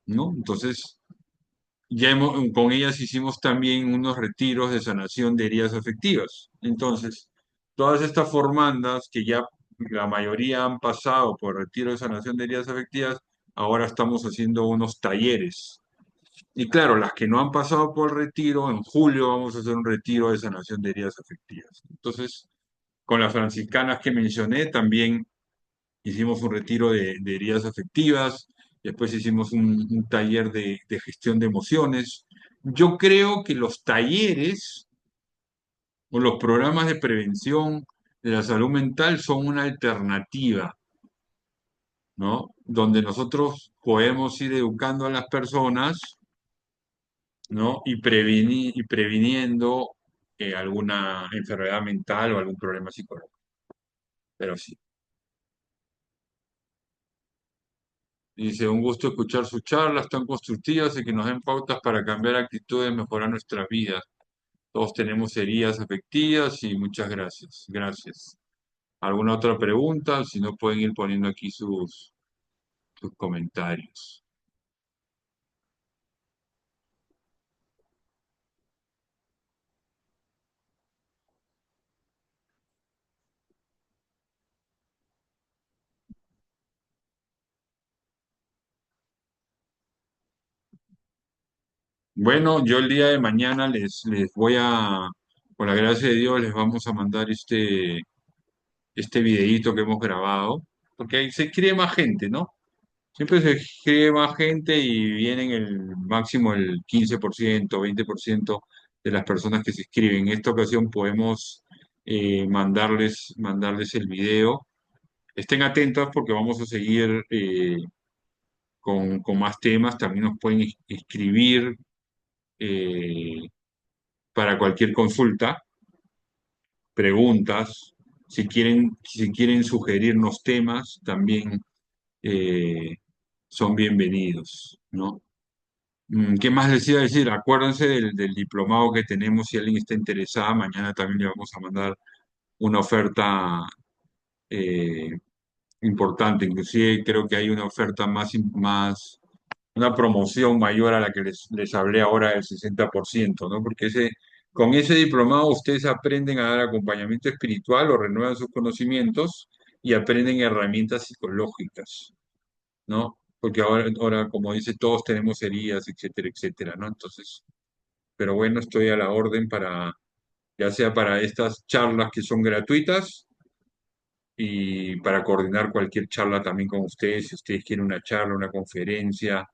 ¿no? Entonces, con ellas hicimos también unos retiros de sanación de heridas afectivas. Entonces, todas estas formandas que ya la mayoría han pasado por retiro de sanación de heridas afectivas, ahora estamos haciendo unos talleres. Y claro, las que no han pasado por el retiro, en julio vamos a hacer un retiro de sanación de heridas afectivas. Entonces, con las franciscanas que mencioné, también hicimos un retiro de heridas afectivas, después hicimos un taller de gestión de emociones. Yo creo que los talleres o los programas de prevención de la salud mental son una alternativa, ¿no? Donde nosotros podemos ir educando a las personas, ¿no? Y previniendo alguna enfermedad mental o algún problema psicológico. Pero sí. Dice, un gusto escuchar sus charlas tan constructivas y que nos den pautas para cambiar actitudes, mejorar nuestras vidas. Todos tenemos heridas afectivas y muchas gracias. Gracias. ¿Alguna otra pregunta? Si no, pueden ir poniendo aquí sus comentarios. Bueno, yo el día de mañana les voy con la gracia de Dios, les vamos a mandar este videíto que hemos grabado, porque ahí se escribe más gente, ¿no? Siempre se escribe más gente y vienen el máximo el 15%, 20% de las personas que se escriben. En esta ocasión podemos mandarles el video. Estén atentos porque vamos a seguir con más temas. También nos pueden escribir eh, para cualquier consulta, preguntas. Si quieren sugerirnos temas, también eh, son bienvenidos, ¿no? ¿Qué más les iba a decir? Acuérdense del diplomado que tenemos, si alguien está interesado, mañana también le vamos a mandar una oferta eh, importante, inclusive creo que hay una oferta más, una promoción mayor a la que les hablé ahora del 60%, ¿no? Porque con ese diplomado ustedes aprenden a dar acompañamiento espiritual o renuevan sus conocimientos y aprenden herramientas psicológicas, ¿no? Porque ahora, como dice, todos tenemos heridas, etcétera, etcétera, ¿no? Entonces, pero bueno, estoy a la orden ya sea para estas charlas que son gratuitas y para coordinar cualquier charla también con ustedes. Si ustedes quieren una charla, una conferencia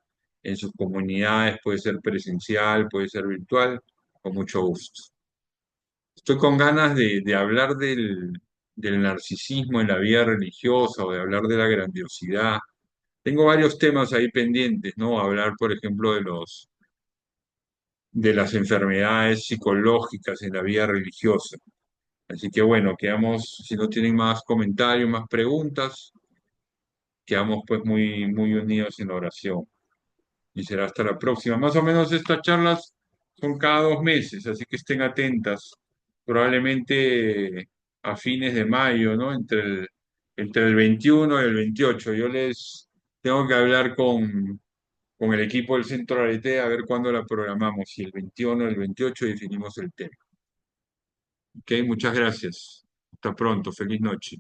en sus comunidades, puede ser presencial, puede ser virtual, con mucho gusto. Estoy con ganas de hablar del narcisismo en la vida religiosa o de hablar de la grandiosidad. Tengo varios temas ahí pendientes, ¿no? Hablar, por ejemplo, de las enfermedades psicológicas en la vida religiosa. Así que bueno, quedamos, si no tienen más comentarios, más preguntas, quedamos pues muy unidos en la oración. Y será hasta la próxima. Más o menos estas charlas son cada 2 meses, así que estén atentas. Probablemente a fines de mayo, ¿no? Entre el 21 y el 28. Yo les tengo que hablar con el equipo del Centro Arete a ver cuándo la programamos, si el 21 o el 28 definimos el tema. Ok, muchas gracias. Hasta pronto, feliz noche.